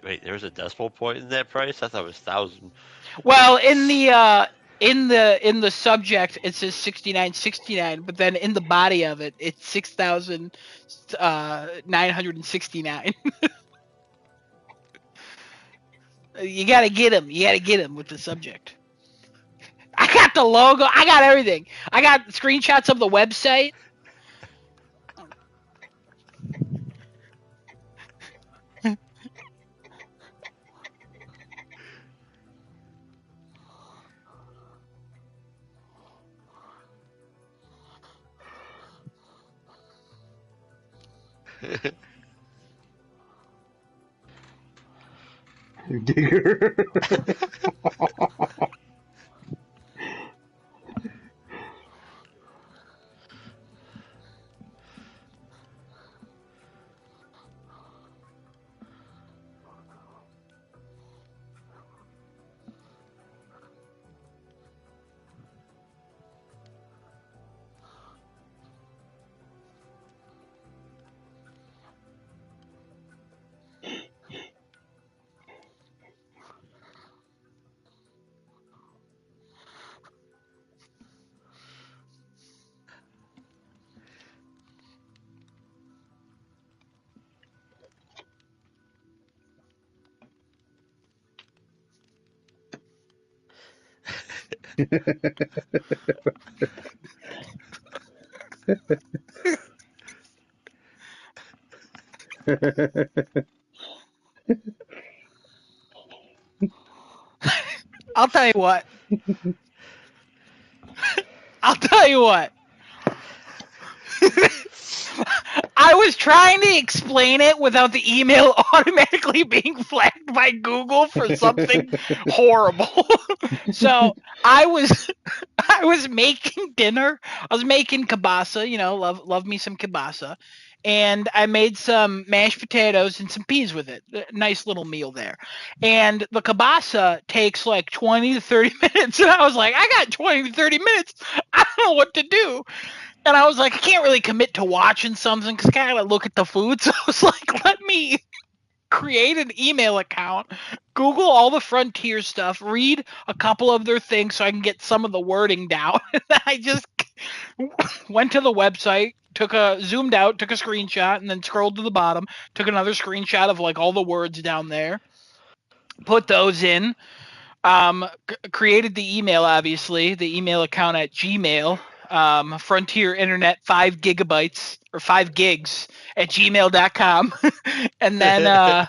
Wait, there was a decimal point in that price? I thought it was 1,000. Well, in the subject it says 69.69, but then in the body of it it's 6,969. You gotta get him. You gotta get him with the subject. I got the logo. I got everything. I got screenshots of the website. Digger. I'll tell you what. I'll tell you what. I was trying to explain it without the email automatically being flagged by Google for something horrible. So I was making dinner. I was making kielbasa, love me some kielbasa. And I made some mashed potatoes and some peas with it. A nice little meal there. And the kielbasa takes like 20 to 30 minutes. And I was like, I got 20 to 30 minutes. I don't know what to do. And I was like, I can't really commit to watching something because I gotta look at the food. So I was like, let me create an email account, Google all the Frontier stuff, read a couple of their things so I can get some of the wording down. And then I just went to the website, zoomed out, took a screenshot, and then scrolled to the bottom, took another screenshot of like all the words down there, put those in, created the email, obviously, the email account at Gmail. Frontier Internet 5 gigabytes or 5 gigs at gmail.com. And then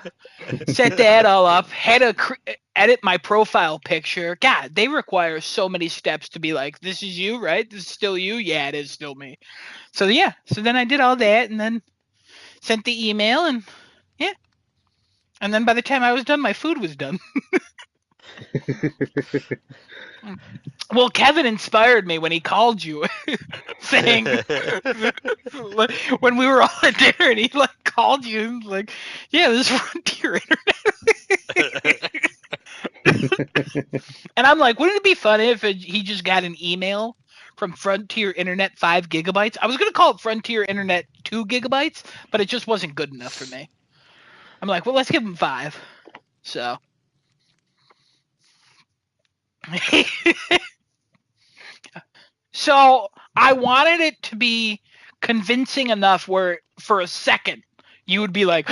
set that all up. Had to edit my profile picture. God, they require so many steps to be like, this is you, right? This is still you? Yeah, it is still me. So yeah, so then I did all that and then sent the email and yeah. And then by the time I was done, my food was done. Well, Kevin inspired me when he called you, saying when we were all at dinner, and he like called you and like, yeah, this is Frontier Internet. And I'm like, wouldn't it be funny if he just got an email from Frontier Internet 5 gigabytes? I was gonna call it Frontier Internet 2 gigabytes, but it just wasn't good enough for me. I'm like, well, let's give him 5. So. So I wanted it to be convincing enough where for a second you would be like,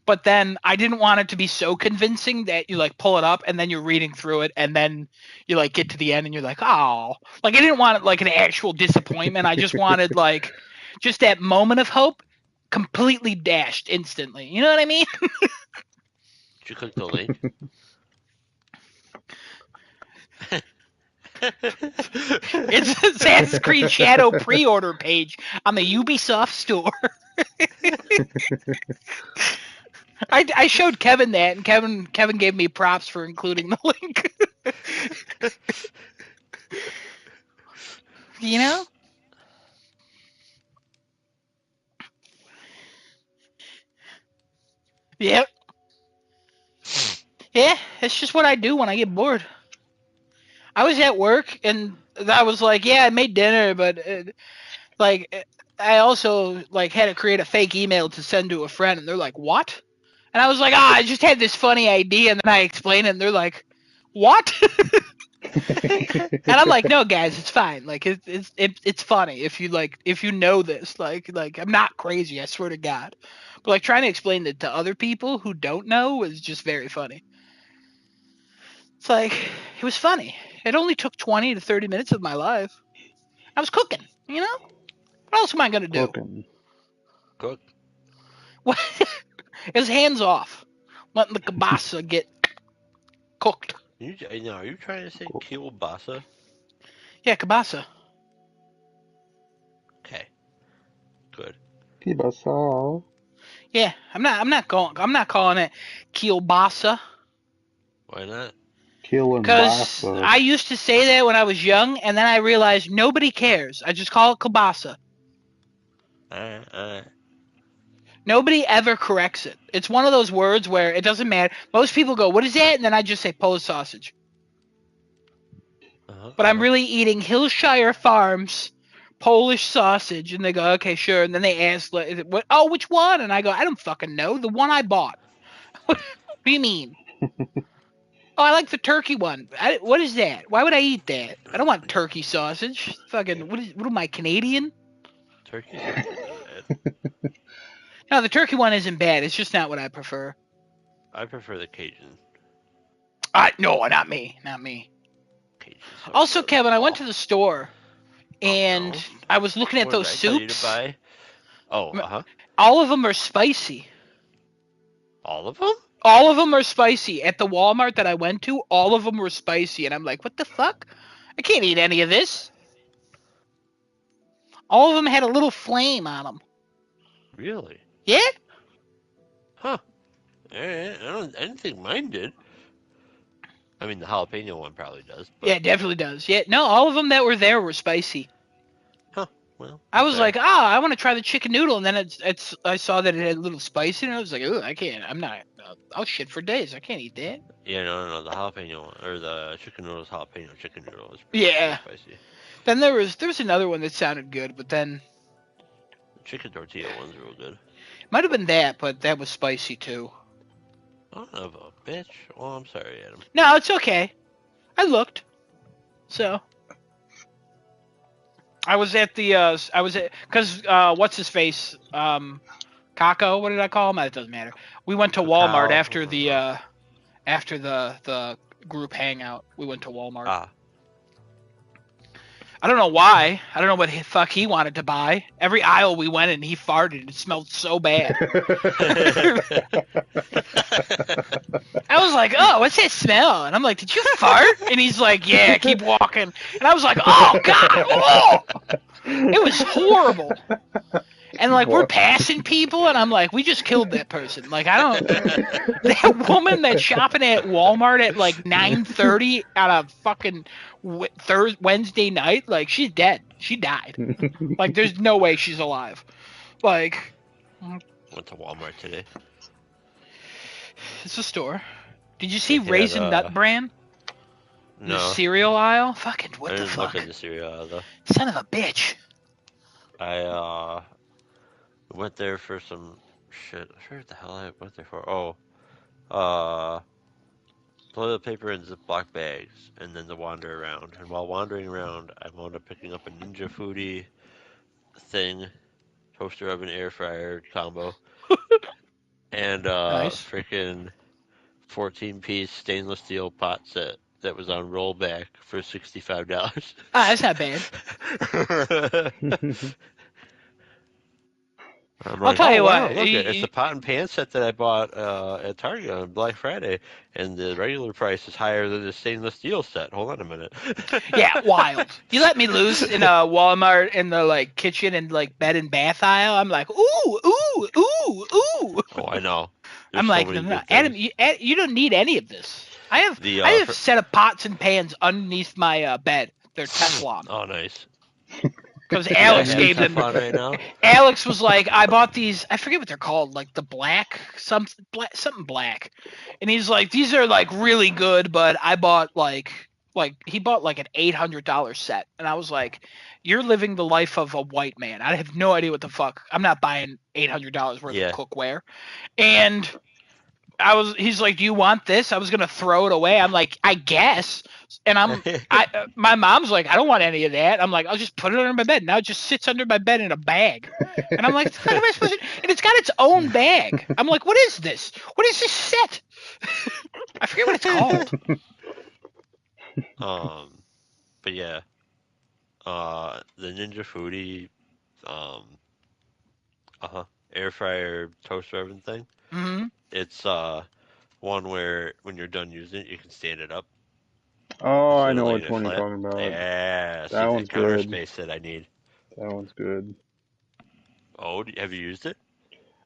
but then I didn't want it to be so convincing that you like pull it up and then you're reading through it and then you like get to the end and you're like, oh, like I didn't want it like an actual disappointment. I just wanted like just that moment of hope completely dashed instantly. You know what I mean? Did you click the link? It's Assassin's Creed Shadow pre-order page on the Ubisoft store. I showed Kevin that, and Kevin gave me props for including the link. You know? Yep. Yeah, it's just what I do when I get bored. I was at work, and I was like, yeah, I made dinner, but like I also like had to create a fake email to send to a friend, and they're like, what? And I was like, I just had this funny idea, and then I explained it, and they're like, what? And I'm like, no, guys, it's fine. Like it's funny if you know this. Like I'm not crazy, I swear to God. But like trying to explain it to other people who don't know was just very funny. It's like it was funny. It only took 20 to 30 minutes of my life. I was cooking, you know? What else am I gonna do? Cooking. Cook. What? It was hands off. Letting the kielbasa get cooked. Are you trying to say kielbasa? Yeah, kielbasa. Okay. Good. Kielbasa. Yeah, I'm not calling it kielbasa. Why not? Because I used to say that when I was young, and then I realized nobody cares. I just call it kielbasa. Nobody ever corrects it. It's one of those words where it doesn't matter. Most people go, what is that? And then I just say Polish sausage. But I'm really eating Hillshire Farms Polish sausage. And they go, okay, sure. And then they ask, what? Oh, which one? And I go, I don't fucking know. The one I bought. What do you mean? Oh, I like the turkey one. What is that? Why would I eat that? I don't want turkey sausage. Fucking, what am I, Canadian? Turkey. No, the turkey one isn't bad. It's just not what I prefer. I prefer the Cajun. No, not me. Not me. Cajun Also, Kevin, I went to the store, and I was looking at those soups. Oh, all of them are spicy. All of them? All of them are spicy. At the Walmart that I went to, all of them were spicy, and I'm like, what the fuck? I can't eat any of this. All of them had a little flame on them. Really? Yeah? Huh. I didn't think mine did. I mean, the jalapeno one probably does. But... Yeah, it definitely does. Yeah, no, all of them that were there were spicy. Huh. Well, I was like, I want to try the chicken noodle, and then I saw that it had a little spice in it. I was like, oh, I can't. I'm not. I'll shit for days. I can't eat that. Yeah, no, the jalapeno one, or the chicken noodles jalapeno chicken noodle is pretty spicy. Then there was another one that sounded good, but then the chicken tortilla one's real good. Might have been that, but that was spicy too. Son of a bitch. Well, I'm sorry, Adam. No, it's okay. I looked. So I was at the because what's his face? Kako, what did I call him? It doesn't matter. We went to Walmart after the group hangout. We went to Walmart. I don't know why. I don't know what the fuck he wanted to buy. Every aisle we went in, he farted. It smelled so bad. I was like, oh, what's that smell? And I'm like, did you fart? And he's like, yeah, keep walking. And I was like, oh, God. Oh! It was horrible. And like we're What? passing people, and I'm like, we just killed that person. Like I don't. That woman that's shopping at Walmart at like 9:30 on a fucking Wednesday night, like she's dead. She died. Like there's no way she's alive. Like Went to Walmart today. it's a store. Did you see They had, Raisin Nut Bran? No, The cereal aisle? Fucking I what the didn't fuck? look at the cereal though. Son of a bitch. I went there for some shit. I forget what the hell I went there for. Toilet paper in Ziploc bags, and then to wander around. And while wandering around, I wound up picking up a Ninja Foodie thing, toaster oven air fryer combo, and Nice. freaking 14-piece stainless steel pot set that was on rollback for $65. Ah, that's not bad. I'm I'll like, tell oh, you wow, what, look, it's the pot and pan set that I bought at Target on Black Friday, and the regular price is higher than the stainless steel set. Hold on a minute. Yeah, wild. You let me loose in a Walmart in the like kitchen and like bed and bath aisle. I'm like, ooh, ooh, ooh, ooh. Oh, I know. There's I'm so like, many no, good Adam, things. you don't need any of this. I have The, I have a set of pots and pans underneath my bed. They're Teflon Oh, nice. because Yeah, I Alex have gave them. Teflon right now. Alex was like, I bought these. I forget what they're called, like the something black, and he's like, these are like really good, but I bought like he bought like an $800 set, and I was like, you're living the life of a white man. I have no idea what the fuck. I'm not buying $800 worth Yeah. of cookware, and he's like, do you want this? I was gonna throw it away. I'm like, I guess. And my mom's like, I don't want any of that. I'm like, I'll just put it under my bed. Now it just sits under my bed in a bag. And I'm like, the fuck am I supposed to? And it's got its own bag. I'm like, what is this? What is this set? I forget what it's called. But yeah, the Ninja Foodie, air fryer toaster oven thing. Mm-hmm. It's one where when you're done using it, you can stand it up. Oh, I Instead of know laying which it one you're flat. talking about. Yeah, see That the one's counter good. space that I need. That one's good. Oh, have you used it?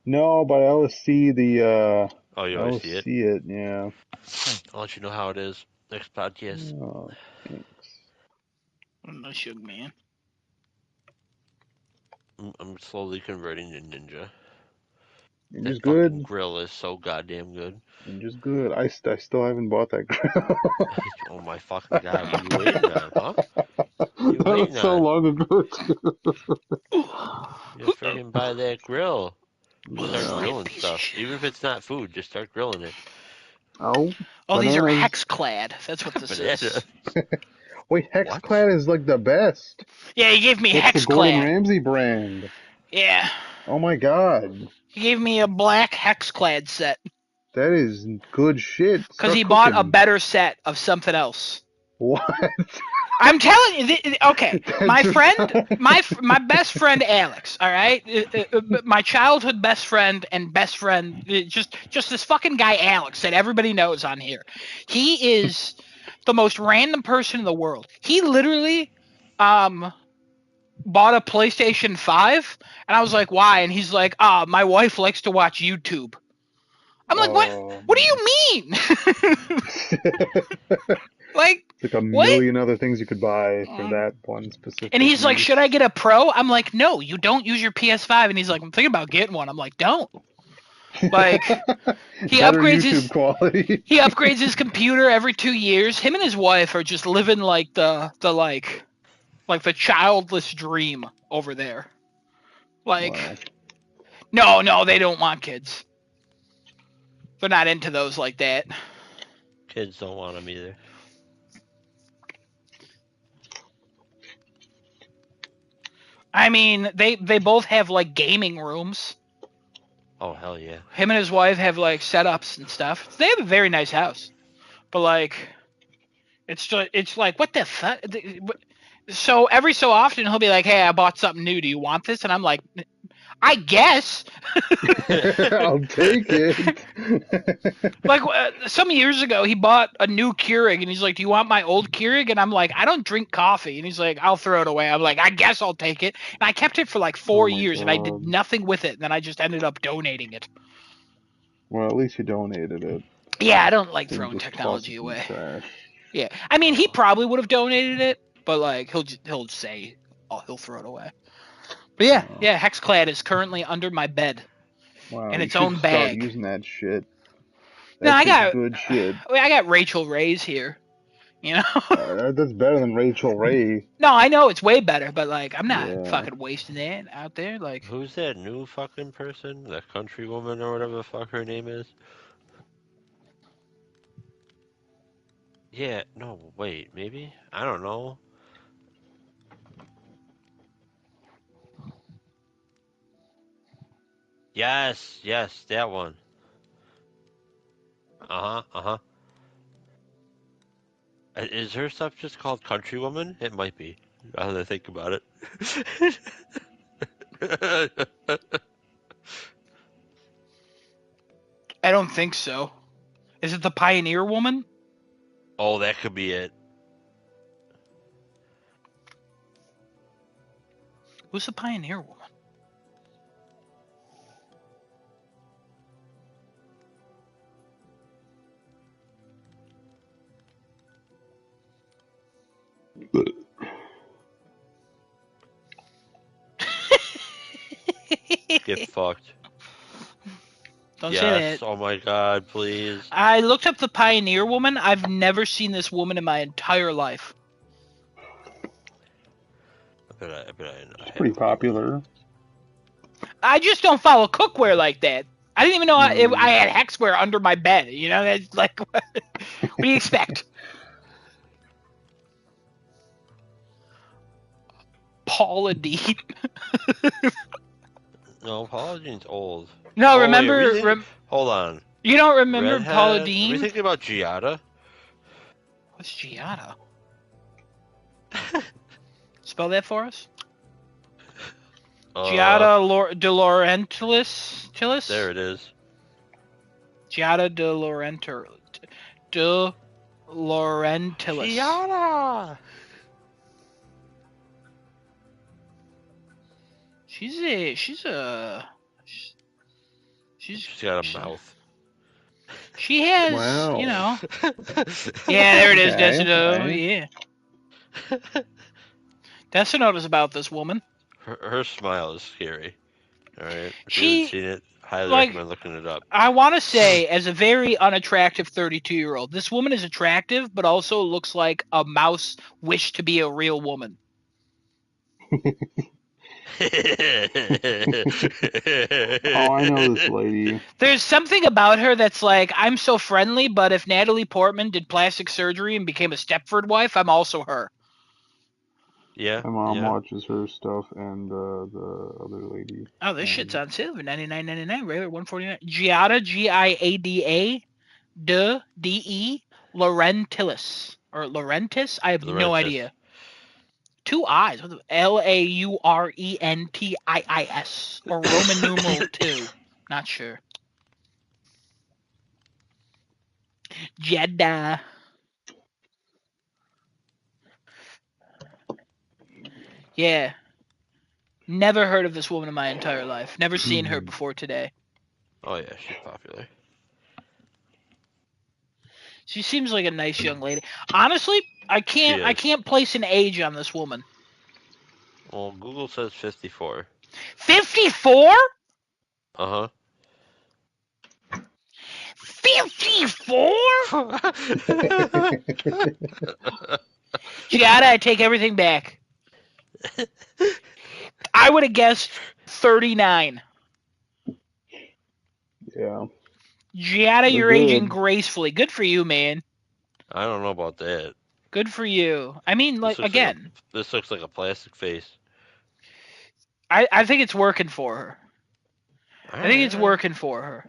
No, but I always see the Oh, you I always always see it. see it, yeah. I'll let you know how it is next podcast. Oh, thanks. I'm not sure, man. I'm slowly converting to Ninja. Ninja's That fucking good. grill is so goddamn good. Ninja's good. I still haven't bought that grill. Oh my fucking god, what are you waiting on, huh? You That was waiting so on? long ago, too. You freaking buy that grill. Start Yeah. grilling Piece of stuff. shit. Even if it's not food, just start grilling it. Oh, Oh, these are bananas. hex clad. That's what this Banana. is. Wait, Hexclad is like the best. Yeah, he gave me That's hex the Gordon clad. Ramsay brand. Yeah, Oh my god. he gave me a black hex clad set That is good shit. because Start he bought a cooking. better set of something else. What? I'm telling you, okay. My That's- friend, my best friend Alex. All right, my childhood best friend and best friend, just this fucking guy Alex that everybody knows on here. He is the most random person in the world. He literally, bought a PlayStation 5, and I was like, why? And he's like, my wife likes to watch YouTube. I'm like, what? Oh, What do you mean? Like, Like a what? million other things you could buy for that one specific. And he's like, use. should I get a Pro? I'm like, no, you don't use your PS5. And he's like, I'm thinking about getting one. I'm like, don't. Like, he Better upgrades YouTube his quality. he upgrades his computer every 2 years. Him and his wife are just living like the childless dream over there. Like, Wow. no, they don't want kids. They're not into those like that. Kids don't want them either. I mean, they both have like gaming rooms. Oh hell yeah. Him and his wife have like setups and stuff. They have a very nice house, but like, it's like, what the fuck? So every so often he'll be like, "Hey, I bought something new. Do you want this?" And I'm like, I guess. I'll take it. Like some years ago, he bought a new Keurig, and he's like, "Do you want my old Keurig?" And I'm like, "I don't drink coffee." And he's like, "I'll throw it away." I'm like, "I guess I'll take it." And I kept it for like Oh 4 my years, and I did God. nothing with it. And then I just ended up donating it. Well, at least you donated it. Yeah, I don't like So you throwing just toss technology it in the away. trash. Yeah, I mean, he probably would have donated it, but like he'll say, "Oh, he'll throw it away." But yeah, Hexclad is currently under my bed Wow, in you its should own start bag. using that shit. No, That shit's good shit. I got Rachel Ray's here. You know? That's better than Rachel Ray. No, I know it's way better, but like I'm not Yeah. fucking wasting that out there. Like, Who's that new fucking person? That country woman or whatever the fuck her name is? Yeah, no, wait, maybe? I don't know. Yes, that one. Uh-huh, uh-huh. Is her stuff just called Country Woman? It might be, now that I think about it. I don't think so. Is it the Pioneer Woman? Oh, that could be it. Who's the Pioneer Woman? Get fucked. Don't say Yes, that. oh my god, please. I looked up the Pioneer Woman. I've never seen this woman in my entire life. I bet I It's have pretty a clue. popular. I just don't follow cookware like that. I didn't even know Mm. I had Hexware under my bed. You know, that's like, what do you expect? Paula Deen. No, Paula Deen's old. No, Oh, wait, remember? hold on. You don't remember Paula Redhead? Are we Deen? thinking about Giada? What's Giada? Spell that for us. Giada de Laurentiis. There it is. Giada de Laurentiis. Giada! She's got a mouth. She has, Wow. you know. Yeah, there it is, Okay, Decino. okay. Yeah. Decino's about this woman. Her smile is scary. Alright? If you She, haven't seen it, highly like, recommend looking it up. I want to say, as a very unattractive 32-year-old, this woman is attractive, but also looks like a mouse wished to be a real woman. Oh, I know this lady. There's something about her that's like, I'm so friendly, but if Natalie Portman did plastic surgery and became a Stepford wife, I'm also her. Yeah. My mom yeah. watches her stuff and the other lady. Oh, this shit's on sale for $99.99, regular $149. Giada, Giada, de Laurentiis or Laurentis. I have no Laurentis. idea. 2 I's. Laurentis or Roman numeral 2. Not sure. Jeddah. Yeah. Never heard of this woman in my entire life. Never seen her before today. Oh yeah, she's popular. She seems like a nice young lady. Honestly, I can't place an age on this woman. Well, Google says 54. 54? Uh-huh. 54? Giada, I take everything back. I would have guessed 39. Yeah. Giada, you're good. aging gracefully. Good for you, man. I don't know about that. Good for you. I mean, like, again, This looks like a plastic face. I think it's working for her. I think it's working for her.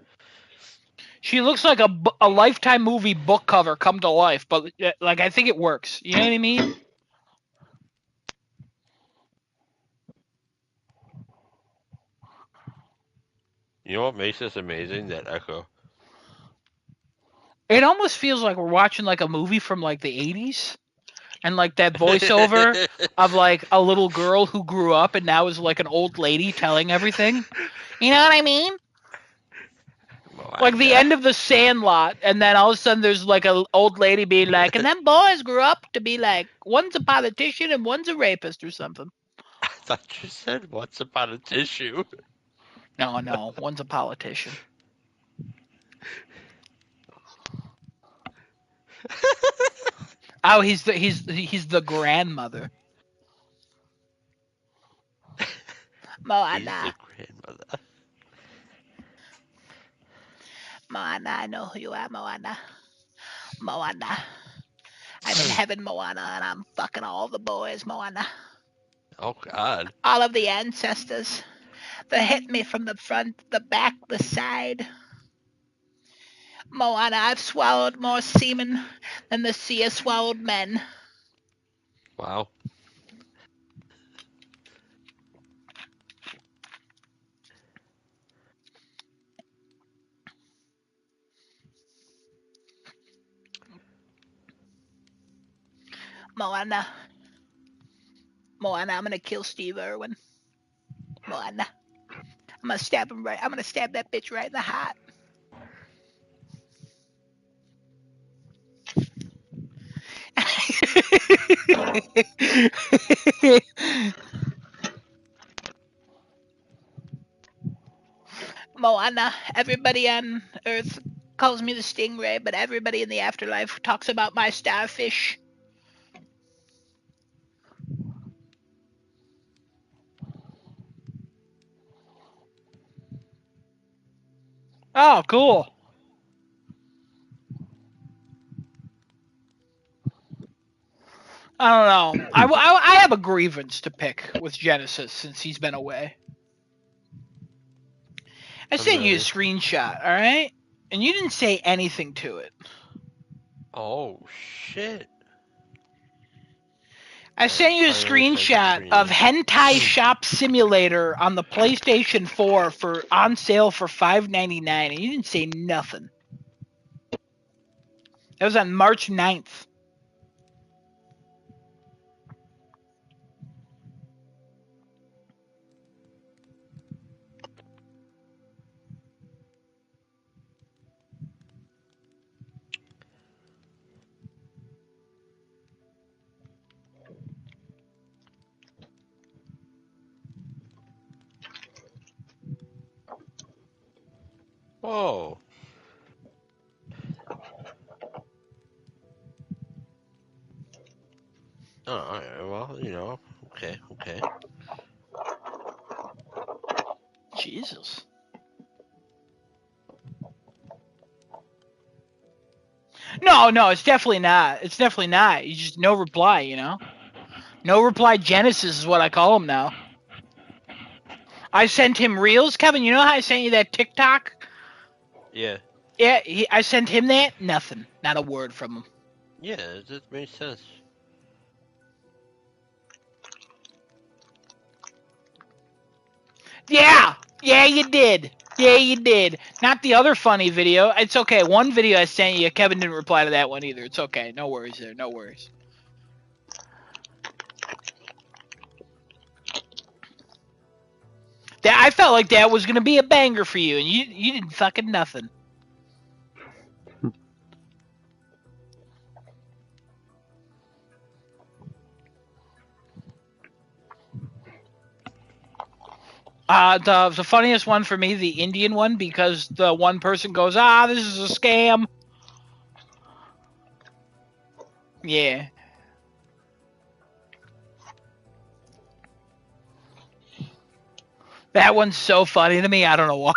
She looks like a Lifetime movie book cover come to life, but like I think it works. You know what I mean? You know what makes this amazing? That echo. It almost feels like we're watching like a movie from like the 80s. And like that voiceover of like a little girl who grew up and now is like an old lady telling everything. You know what I mean? Like the end of The Sandlot, and then all of a sudden there's like an old lady being like, and them boys grew up to be like, one's a politician and one's a rapist or something. I thought you said once upon a tissue. No, one's a politician. Oh, he's the grandmother. He's the grandmother. Moana, I know who you are, Moana. Moana. I'm in heaven, Moana, and I'm fucking all the boys, Moana. Oh God. All of the ancestors. They hit me from the front, the back, the side. Moana, I've swallowed more semen than the sea has swallowed men. Wow. Moana. Moana, I'm gonna kill Steve Irwin. Moana. I'm gonna stab that bitch right in the heart. Moana, everybody on Earth calls me the Stingray, but everybody in the afterlife talks about my starfish. Oh, cool. I don't know. I have a grievance to pick with Genesis since he's been away. I sent you a screenshot, all right? And you didn't say anything to it. Oh shit. I sent you a screenshot of Hentai Shop Simulator on the PlayStation 4 for on sale for $5.99, and you didn't say nothing. That was on March 9th. Whoa. Oh, alright, well, you know, okay. Jesus. No, it's definitely not. It's definitely not. You just no reply, you know? No reply Genesis is what I call him now. I sent him reels. Kevin, you know how I sent you that TikTok? Yeah. Yeah, I sent him that. Nothing. Not a word from him. Yeah, that makes sense. Yeah, you did. Yeah, you did. Not the other funny video. It's okay. One video I sent you, Kevin didn't reply to that one either. It's okay. No worries there. No worries. I felt like that was gonna be a banger for you, and you did fucking nothing. The funniest one for me, the Indian one, because the one person goes, this is a scam. Yeah. That one's so funny to me, I don't know why.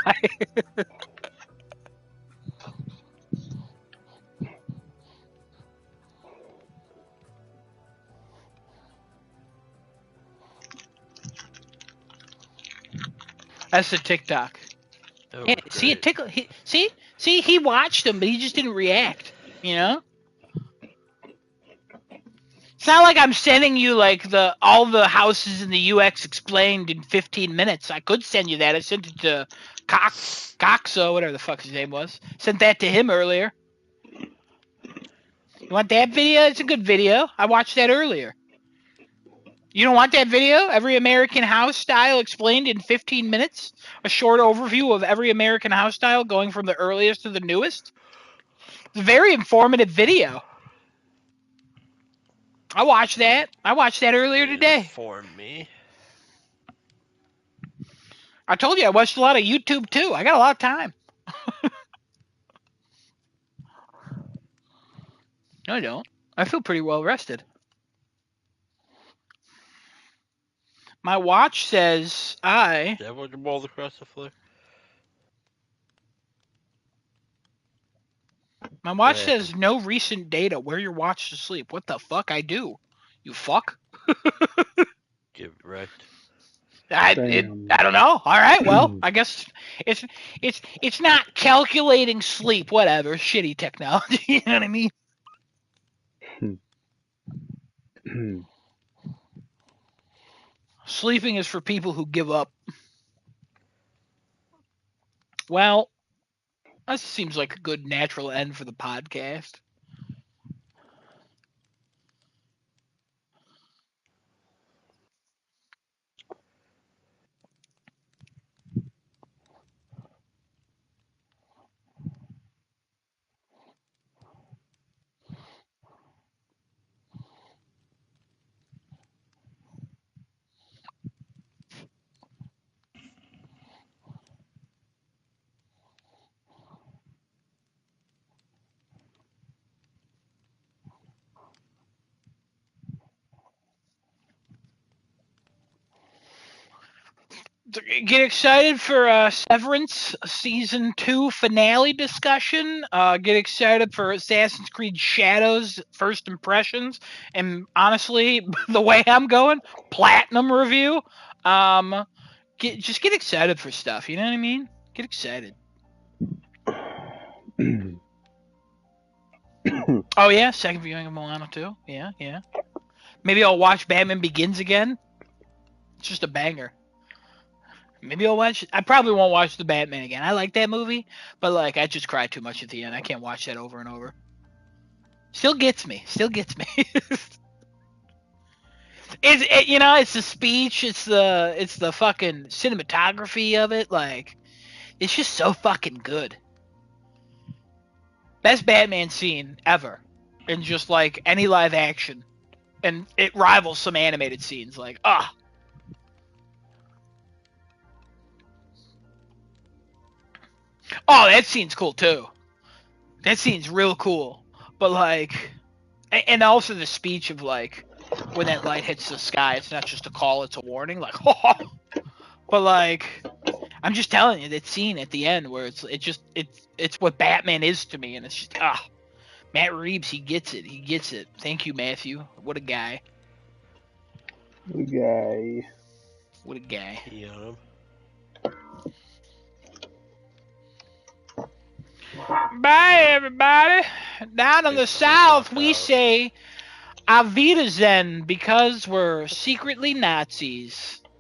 That's the TikTok. Yeah, see, it tickle. See, he watched them, but he just didn't react. You know. It's not like I'm sending you like all the houses in the UX explained in 15 minutes. I could send you that. I sent it to Coxo, whatever the fuck his name was. Sent that to him earlier. You want that video? It's a good video. I watched that earlier. You don't want that video? Every American house style explained in 15 minutes? A short overview of every American house style going from the earliest to the newest? It's a very informative video. I watched that. I watched that earlier today. Inform me. I told you I watched a lot of YouTube too. I got a lot of time. No, I don't. I feel pretty well rested. My watch says I... Did everyone get balled across the floor? My watch says no recent data. Wear your watch to sleep. What the fuck? I do. You fuck? Get wrecked. I don't know. All right, well, I guess it's not calculating sleep. Whatever, shitty technology. You know what I mean? Sleeping is for people who give up. Well, that seems like a good natural end for the podcast. Get excited for Severance Season 2 finale discussion. Get excited for Assassin's Creed Shadows first impressions. And honestly, the way I'm going, platinum review. Just get excited for stuff. You know what I mean? Get excited. Oh, yeah? Second viewing of Milano 2? Yeah. Maybe I'll watch Batman Begins again. It's just a banger. Maybe I'll watch. I probably won't watch the Batman again. I like that movie, but like I just cried too much at the end. I can't watch that over and over. Still gets me. It's the speech. It's the fucking cinematography of it. Like, it's just so fucking good. Best Batman scene ever, in just like any live action, and it rivals some animated scenes. Like, Oh, that scene's cool too. That scene's real cool. But like, and also the speech of like, when that light hits the sky, it's not just a call, it's a warning. Like, but like, I'm just telling you that scene at the end where it's what Batman is to me, and it's just Matt Reeves, he gets it. Thank you, Matthew. What a guy. Yeah. Bye, everybody. Down in the South, we say Auf Wiedersehen because we're secretly Nazis.